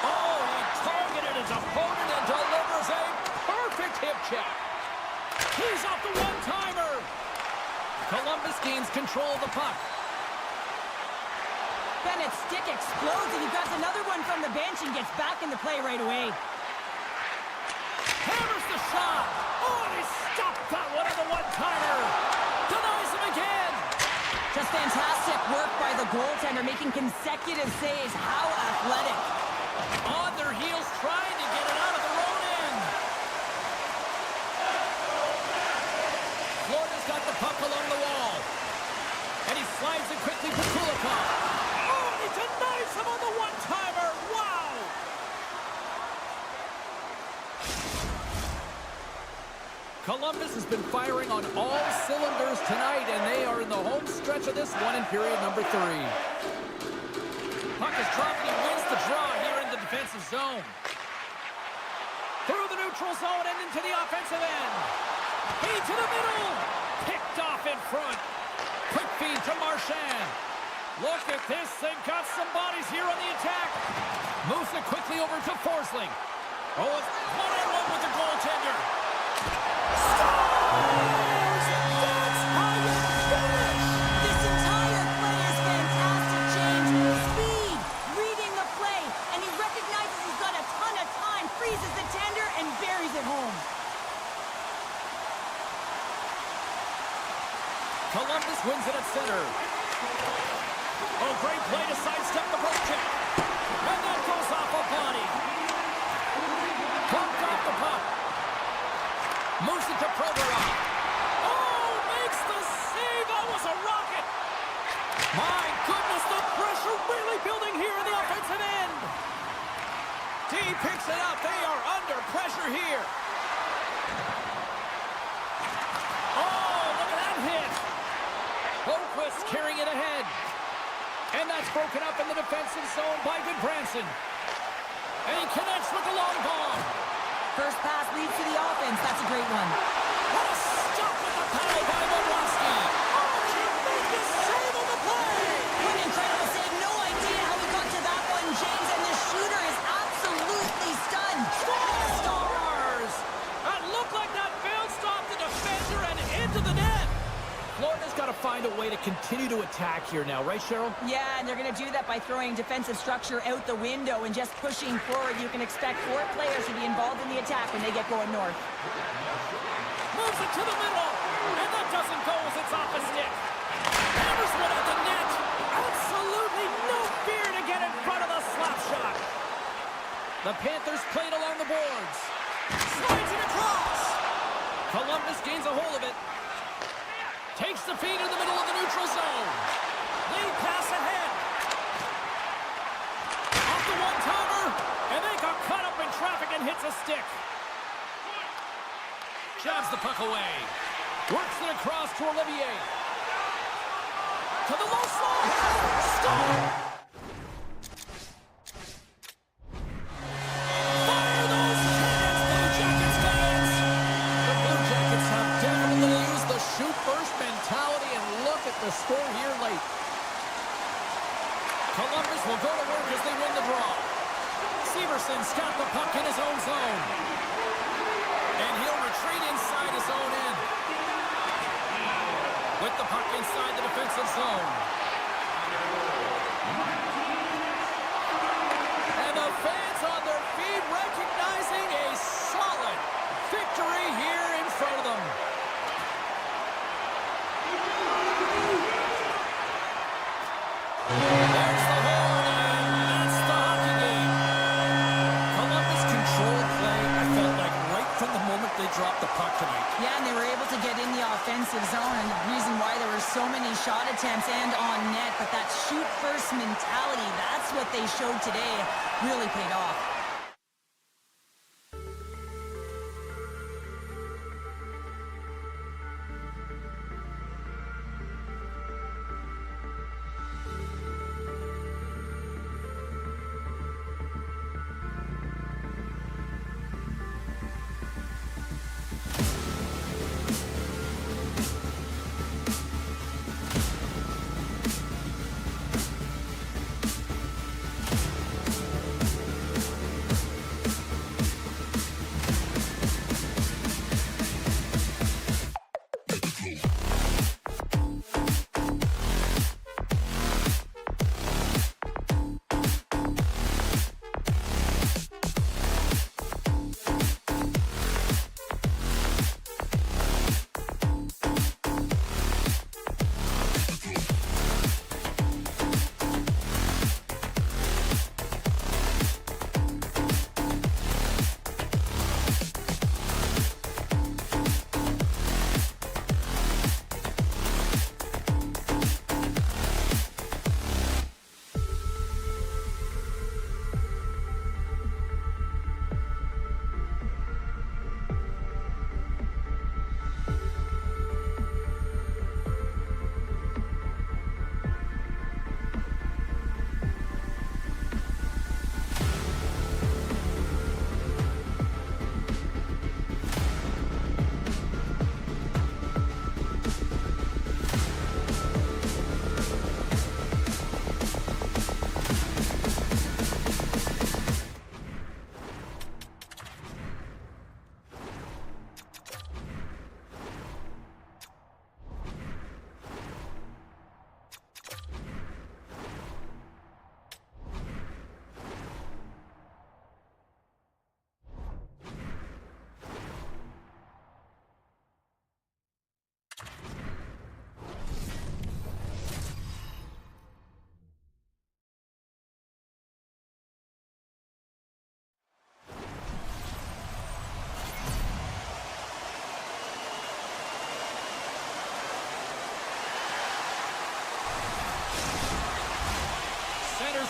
Oh, he targeted his opponent and delivers a perfect hip check. He's off the one-timer. Columbus gains control of the puck. Bennett's stick explodes, and he grabs another one from the bench and gets back in the play right away. Hammers the shot. Oh, and he stopped that one on the one-timer. Denies him again. Just fantastic work by the goaltender, making consecutive saves. How athletic. On their heels, trying to get it out of their own end. Florida's got the puck along the wall. And he slides it quickly to Kulikov. Oh, and he denies him on the one-timer. Wow. Columbus has been firing on all cylinders tonight, and they are in the home stretch of this one in period number 3. Puck is dropped, and he wins the draw here in the defensive zone. Through the neutral zone and into the offensive end. Feed to the middle. Picked off in front. Quick feed to Marchand. Look at this. They've got some bodies here on the attack. Moves it quickly over to Forsling. Oh, it's 1-on-1 with the goaltender. This entire play is fantastic, James. Speed, reading the play, and he recognizes he's got a ton of time, freezes the tender, and buries it home. Columbus wins it at center. Oh, great play to sidestep the poke check. And that goes off a body. Bumped off the puck. Moves it to Provorov. Oh, makes the save. That was a rocket. My goodness, the pressure really building here in the offensive end. D picks it up. They are under pressure here. Oh, look at that hit. Boquist carrying it ahead. And that's broken up in the defensive zone by Goodbranson. And he connects with the long ball. First pass leads to the offense. That's a great one. What a stop with the power by Bobrovsky. Oh, he made the save on the play. What an incredible to find a way to continue to attack here now, right, Cheryl? Yeah, and they're going to do that by throwing defensive structure out the window and just pushing forward. You can expect 4 players to be involved in the attack when they get going north. Moves it to the middle, and that doesn't go as it's off a stick. Hammers one at the net. Absolutely no fear to get in front of the slap shot. The Panthers played along the boards. Slides it across. Columbus gains a hold of it. Takes the feed in the middle of the neutral zone. Lead pass ahead. Off the one-timer, and they got caught up in traffic and hits a stick. Jabs the puck away. Works it across to Olivier. To the low slot. Stop! Fire those cannons, Blue Jackets fans! The Blue Jackets have definitely used the shoot-first mentality, and look at the score here late. Columbus will go to work as they win the draw. Severson's got the puck in his own zone. And he'll retreat inside his own end. With the puck inside the defensive zone. And the fans on their feet recognizing a solid victory here in front of them. There's the horn, and that's the hockey game. Columbus controlled play, I felt like, right from the moment they dropped the puck tonight. Yeah, and they were able to get in the offensive zone, and the reason why there were so many shot attempts and on net, but that shoot-first mentality, that's what they showed today, really paid off.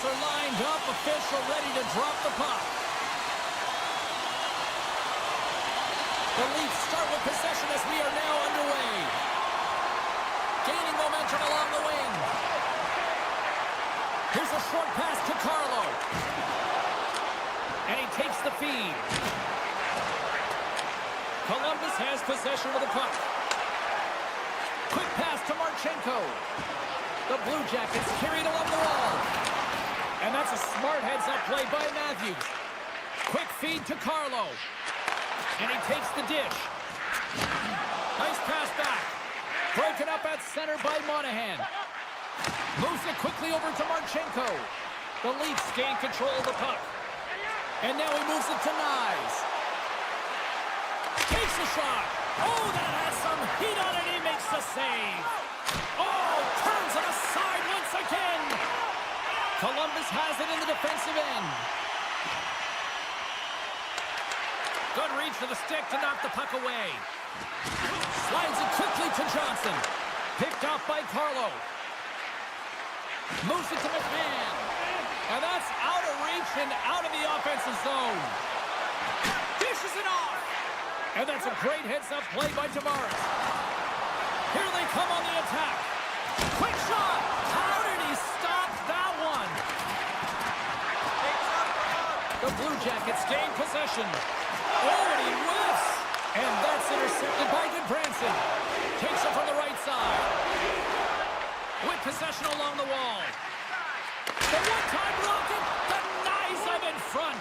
Are lined up, official ready to drop the puck. The Leafs start with possession as we are now underway. Gaining momentum along the wing. Here's a short pass to Carlo. And he takes the feed. Columbus has possession of the puck. Quick pass to Marchenko. The Blue Jackets carried along the wall. And that's a smart heads-up play by Matthews. Quick feed to Carlo. And he takes the dish. Nice pass back. For a Broken up at center by Monahan. Moves it quickly over to Marchenko. The Leafs gain control of the puck. And now he moves it to Nyes. Takes a shot. Oh, that has some heat on it. He makes the save. Oh, turns it aside once again. Columbus has it in the defensive end. Good reach for the stick to knock the puck away. Slides it quickly to Johnson. Picked off by Carlo. Moves it to McMahon. And that's out of reach and out of the offensive zone. Dishes it off. And that's a great heads-up play by Tavares. Here they come on the attack. Quick shot. How did he stop that one? The Blue Jackets gain possession. Oh, and he whiffs. And that's intercepted by Goodbranson. Takes it from the right side. With possession along the wall. The one-time rocket denies him in front.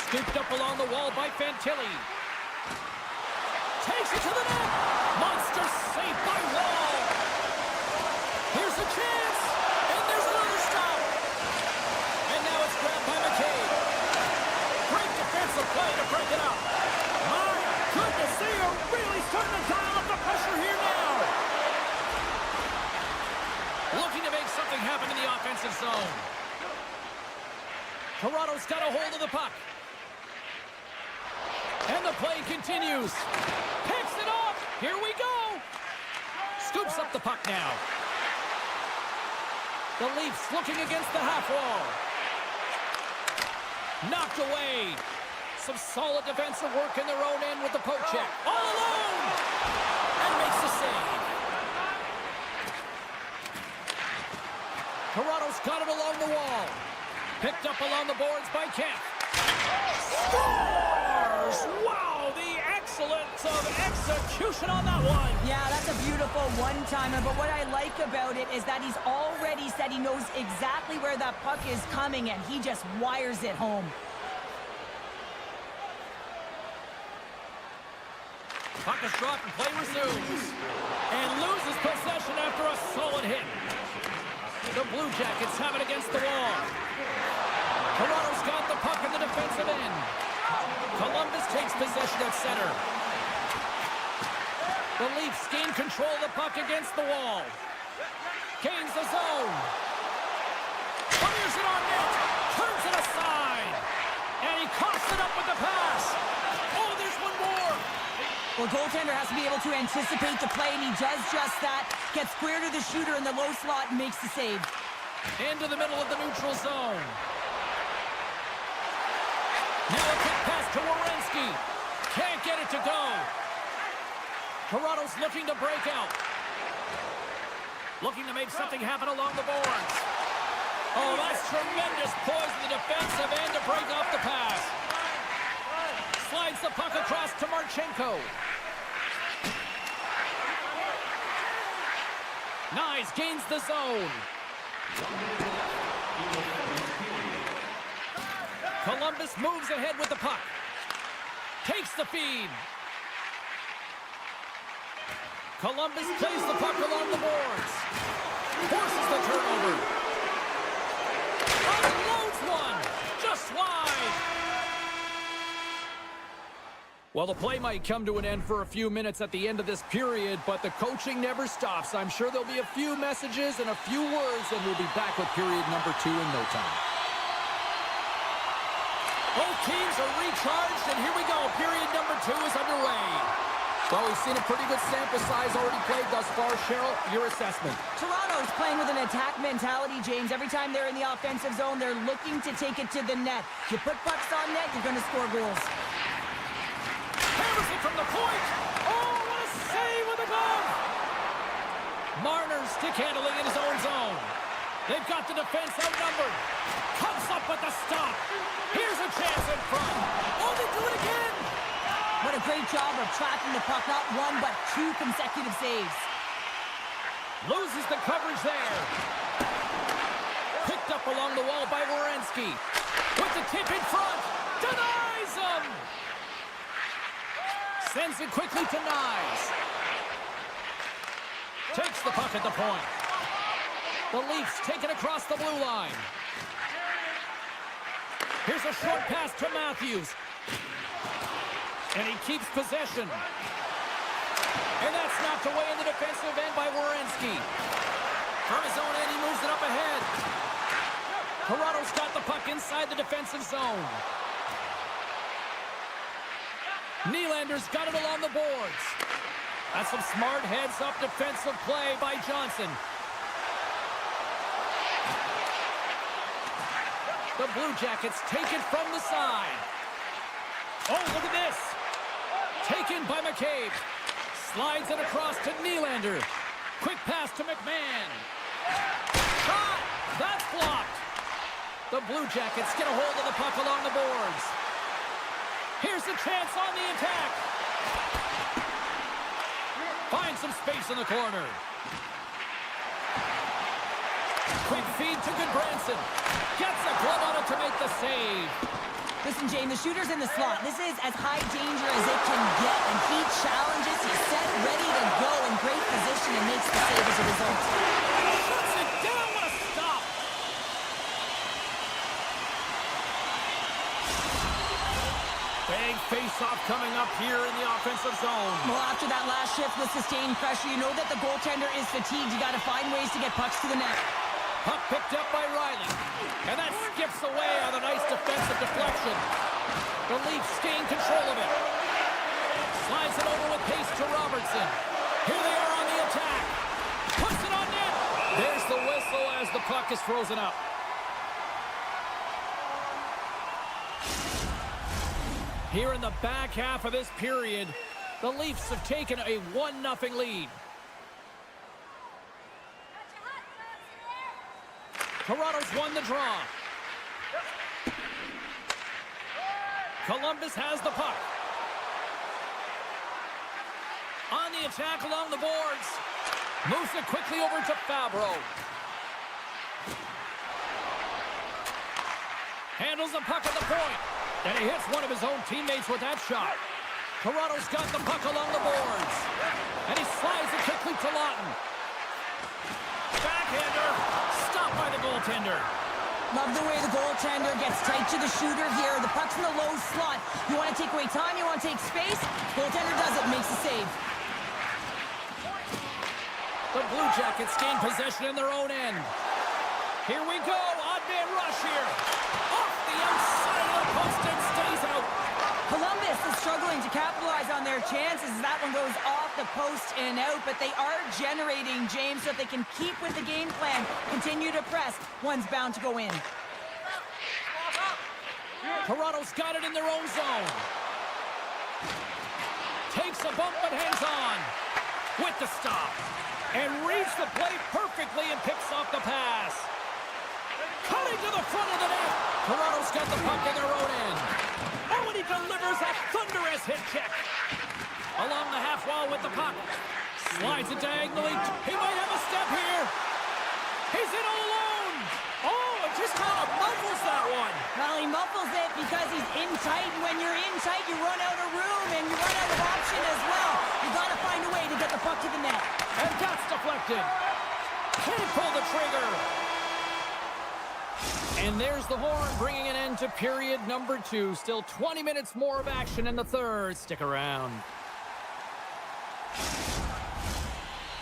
Scooped up along the wall by Fantilli. Takes it to the net. Monster save by Wall. Here's a chance. And there's another stop. And now it's grabbed by McCabe. Great defensive play to break it up. My goodness, they are really starting to dial up the pressure here now. Looking to make something happen in the offensive zone. Toronto's got a hold of the puck. And the play continues. Picks it off. Here we go. Scoops up the puck now. The Leafs looking against the half wall. Knocked away. Some solid defensive work in their own end with the poke check. All alone. And makes the save. Toronto's got it along the wall. Picked up along the boards by Kemp. Scores! Wow, the excellence of execution on that one. Yeah, that's a beautiful one-timer, but what I like about it is that he's already said he knows exactly where that puck is coming, and he just wires it home. Puck is dropped and play resumes. And loses possession after a solid hit. The Blue Jackets have it against the wall. Toronto's got the puck in the defensive end. Columbus takes possession at center. The Leafs gain control of the puck against the wall. Gains the zone. Fires it on net. Turns it aside. And he coughs it up with the pass. Oh, there's one more. Well, goaltender has to be able to anticipate the play, and he does just that. Gets square to the shooter in the low slot and makes the save. Into the middle of the neutral zone. Now a quick pass to Werenski. Can't get it to go. Toronto's looking to break out. Looking to make something happen along the boards. Oh, that's tremendous poise in the defensive end to break off the pass. Slides the puck across to Marchenko. Nyes gains the zone. Columbus moves ahead with the puck. Takes the feed. Columbus plays the puck along the boards. Forces the turnover. Unloads one. Just wide. Well, the play might come to an end for a few minutes at the end of this period, but the coaching never stops. I'm sure there'll be a few messages and a few words, and we'll be back with period number 2 in no time. Both teams are recharged, and here we go. Period number 2 is underway. Well, we've seen a pretty good sample size already played thus far. Cheryl, your assessment. Toronto's playing with an attack mentality, James. Every time they're in the offensive zone, they're looking to take it to the net. You put pucks on net, you're going to score goals. Hammers it from the point. Oh, what a save with the glove. Marner's stick handling in his own zone. They've got the defense outnumbered. Comes up with the stop. Here's a chance in front. Oh, they do it again. What a great job of tracking the puck. Not one, but 2 consecutive saves. Loses the coverage there. Picked up along the wall by Werenski. With the tip in front. Denies him. Sends it quickly to Nyes. Takes the puck at the point. The Leafs take it across the blue line. Here's a short pass to Matthews. And he keeps possession. And that's knocked away in the defensive end by Werenski. From his own end, he moves it up ahead. Toronto's got the puck inside the defensive zone. Nylander's got it along the boards. That's some smart heads-up defensive play by Johnson. The Blue Jackets take it from the side. Oh, look at this. Taken by McCabe. Slides it across to Nylander. Quick pass to McMahon. Shot! That's blocked. The Blue Jackets get a hold of the puck along the boards. Here's a chance on the attack. Finds some space in the corner. Quick feed to Goodbranson. Gets a glove on it to make the save. Listen, Jane, the shooter's in the slot. This is as high danger as it can get, and he challenges. He's set, ready to go, in great position, and makes the save as a result. Shuts it down. What a stop. Big face-off coming up here in the offensive zone. Well, after that last shift with sustained pressure, you know that the goaltender is fatigued. You got to find ways to get pucks to the net. Puck picked up by Riley. And that skips away on a nice defensive deflection. The Leafs gain control of it. Slides it over with pace to Robertson. Here they are on the attack. Puts it on net. There's the whistle as the puck is frozen up. Here in the back half of this period, the Leafs have taken a 1-0 lead. Toronto's won the draw. Columbus has the puck. On the attack along the boards. Moves it quickly over to Fabro. Handles the puck at the point. And he hits one of his own teammates with that shot. Toronto's got the puck along the boards. And he slides it quickly to Lawton. Backhander. Stopped by the goaltender. Love the way the goaltender gets tight to the shooter here. The puck's in the low slot. You want to take away time, you want to take space. Goaltender does it, makes the save. The Blue Jackets gain possession in their own end. Here we go. Odd man rush here. Off the outside of the post and stays out. Columbus is struggling to capitalize on their chances as that one goes off the post and out, but they are generating, James, so if they can keep with the game plan, continue to press, one's bound to go in. Toronto's got it in their own zone. Takes a bump but hangs on. With the stop. And reads the play perfectly and picks off the pass. Cutting to the front of the net. Toronto's got the puck in their own end. Oh, and he delivers a thunderous hit check. Along the half wall with the puck. Slides it diagonally. He might have a step here. He's in all alone. Oh, it just kind of muffles that one. Well, he muffles it because he's in tight, and when you're in tight, you run out of room, and you run out of option as well. You got to find a way to get the puck to the net. And that's deflected. Can't pull the trigger. And there's the horn, bringing an end to period number 2. Still 20 minutes more of action in the third. Stick around.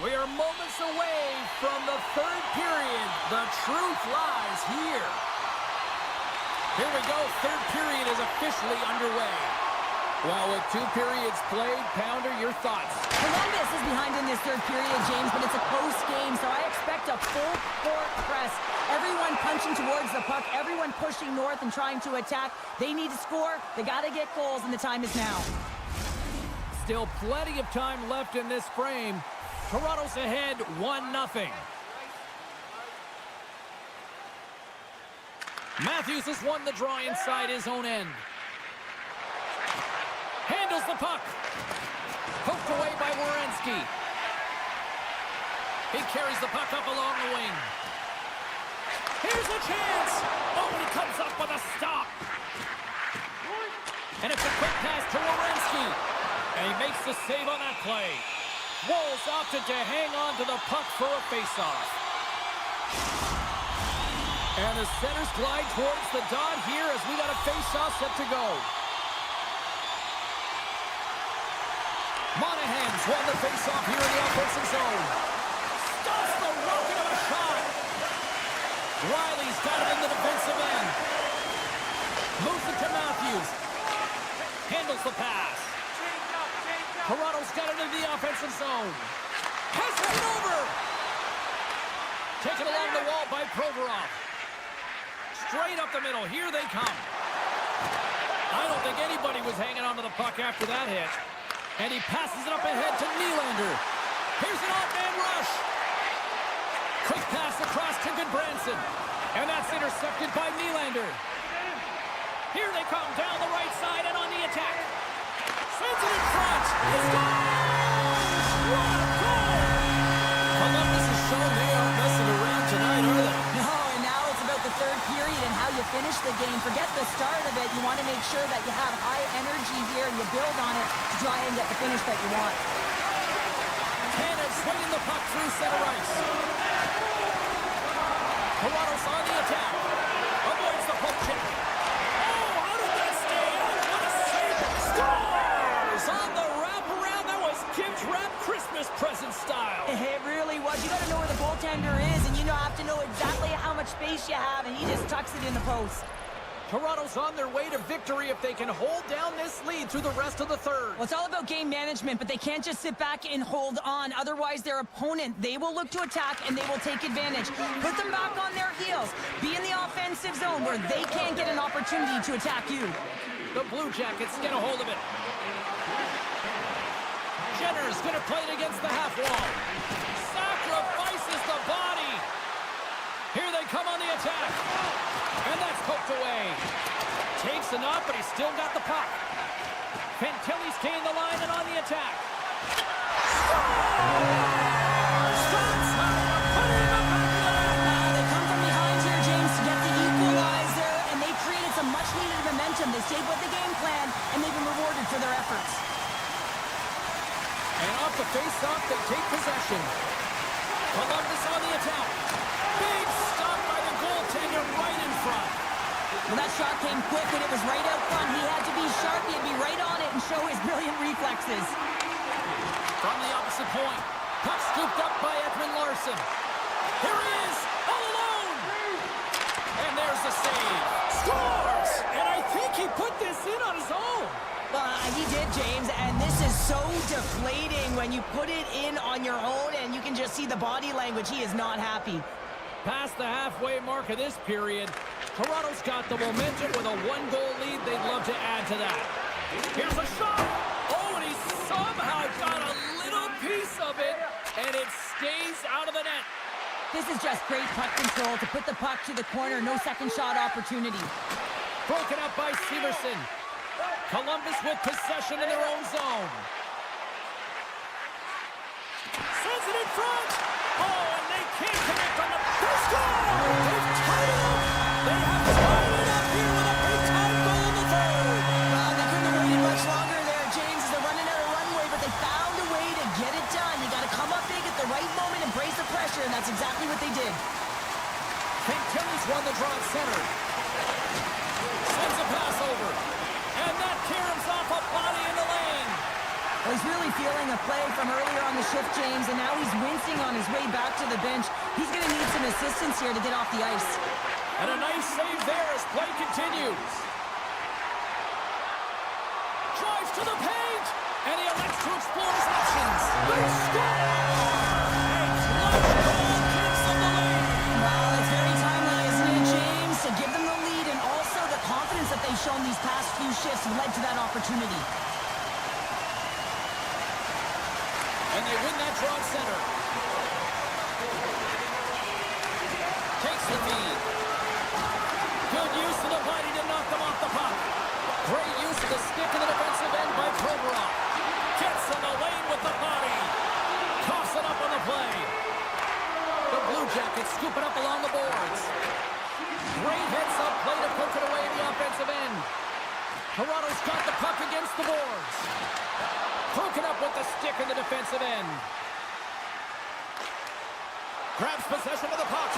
We are moments away from the third period. The truth lies here. Here we go. Third period is officially underway. Well, with 2 periods played, Pounder, your thoughts? Columbus is behind in this third period, James, but it's a close game, so I expect a full court press. Everyone punching towards the puck, everyone pushing north and trying to attack. They need to score. They got to get goals, and the time is now. Still plenty of time left in this frame. Toronto's ahead 1-0. Matthews has won the draw inside his own end. Handles the puck. Poked away by Werenski. He carries the puck up along the wing. Here's a chance. Oh, and he comes up with a stop. And it's a quick pass to Werenski. And he makes the save on that play. Wolves opted to hang on to the puck for a faceoff. And the centers glide towards the dot here as we got a faceoff set to go. Monahan's won the faceoff here in the offensive zone. Stops the rocket of a shot. Riley's got it in the defensive end. Moves it to Matthews. Handles the pass. Toronto's got it in the offensive zone. Has it over. Taken along the wall by Provorov. Straight up the middle. Here they come. I don't think anybody was hanging on to the puck after that hit. And he passes it up ahead to Nylander. Here's an off-man rush. Quick pass across to Goodbranson. And that's intercepted by Nylander. Here they come down the right side and on the attack. Sends it in front. It's gone! What a goal! Columbus has shown they aren't messing around tonight, are they? No, and now it's about the third period and how you finish the game. Forget the start of it. You want to make sure that you have high energy here and you build on it to try and get the finish that you want. Canada's swinging the puck through center ice. Toronto's on the attack. Avoids the poke check. Oh, how did that stay out? What a save! Scores on the wraparound. That was Kim's wrap Christmas present style. It really was. You got to know where the goaltender is, and you have to know exactly how much space you have, and he just tucks it in the post. Toronto's on their way to victory if they can hold down this lead through the rest of the third. Well, it's all about game management, but they can't just sit back and hold on. Otherwise, their opponent, they will look to attack, and they will take advantage. Put them back on their heels. Be in the offensive zone where they can't get an opportunity to attack you. The Blue Jackets get a hold of it. Jenner's going to play it against the half wall. Sacrifices the body. Here they come on the attack. And that's poked away. Takes enough, but he's still got the puck. Fantilli's gained the line and on the attack. They come from behind here, James, to get the equalizer, and they created some much-needed momentum. They stayed with the game plan, and they've been rewarded for their efforts. And off the face-off, they take possession. Columbus on the attack. Big stop by the goaltender right in front. Well, that shot came quick, and it was right out front. He had to be sharp. He had to be right on it and show his brilliant reflexes. From the opposite point, puck scooped up by Edmund Larson. Here he is, all alone. And there's the save. Scores! And I think he put this in on his own. He did, James, and this is so deflating when you put it in on your own, and you can just see the body language. He is not happy. Past the halfway mark of this period, Toronto's got the momentum with a one-goal lead. They'd love to add to that. Here's a shot. Oh, and he somehow got a little piece of it, and it stays out of the net. This is just great puck control to put the puck to the corner. No second shot opportunity. Broken up by Severson. Columbus with possession in their own zone. Sends it in front. Oh, and they can't connect on the... They score! They've tied it up! They have tied it up here with a big-time goal in the third. Well, they couldn't have waited much longer there, James. They're running out of runway, but they found a way to get it done. You got to come up big at the right moment and brace the pressure, and that's exactly what they did. Fantilli's won the draw at center. Sends a pass over. And that caroms off a body in the lane. Well, he's really feeling a play from earlier on the shift, James, and now he's wincing on his way back to the bench. He's going to need some assistance here to get off the ice. And a nice save there as play continues. Drives to the paint, and he elects to explore his options. They score! A clutch goal kicks in the lane. Well, it's very timely, isn't it, James, to give them the lead, and also the confidence that they've shown these past few shifts led to that opportunity. And they win that draw at center. Takes the feed. Good use of the body to knock them off the puck. Great use of the stick in the defensive end by Provorov. Gets in the lane with the body. Coughs it up on the play. The Blue Jackets scoop it up along the boards. Great heads up play to poke it away at the offensive end. Toronto's got the puck against the boards. Broken up with the stick in the defensive end. Grabs possession of the puck.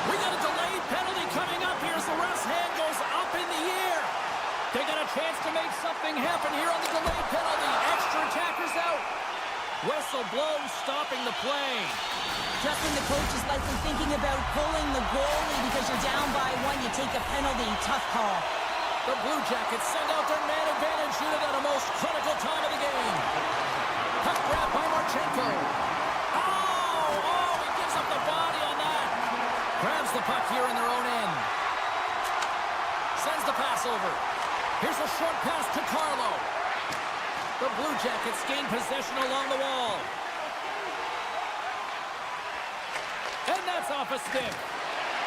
We got a delayed penalty coming up. Here's the ref's hand goes up in the air. They got a chance to make something happen here on the delayed penalty. Extra attackers out. Whistle blows, stopping the play. Justin, the coach is likely thinking about pulling the goalie because you're down by one. You take a penalty. Tough call. The Blue Jackets send out their man advantage unit at a most critical time of the game. Puck grab by Marchenko. Oh, he gives up the body on that. Grabs the puck here in their own end. Sends the pass over. Here's a short pass to Carlo. The Blue Jackets gain possession along the wall. And that's off a stick.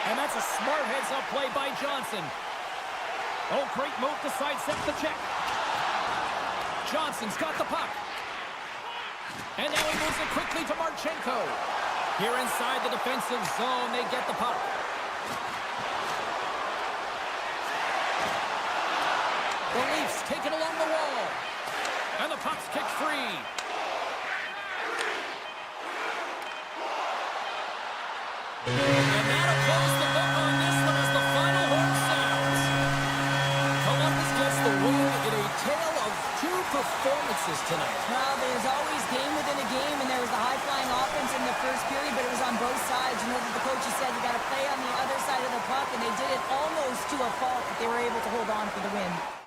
And that's a smart heads-up play by Johnson. Oh, great move to sidestep the check. Johnson's got the puck. And now he moves it quickly to Marchenko. Here inside the defensive zone, they get the puck. The Leafs take it along the wall. And the puck's kicked free. And that'll close the book on this one as the final horn sounds. Columbus gets the win in a tale of two performances tonight. Well, there's always game within a game, and there was the high-flying offense in the first period, but it was on both sides. You know that the coaches said you got to play on the other side of the puck, and they did it almost to a fault, but they were able to hold on for the win.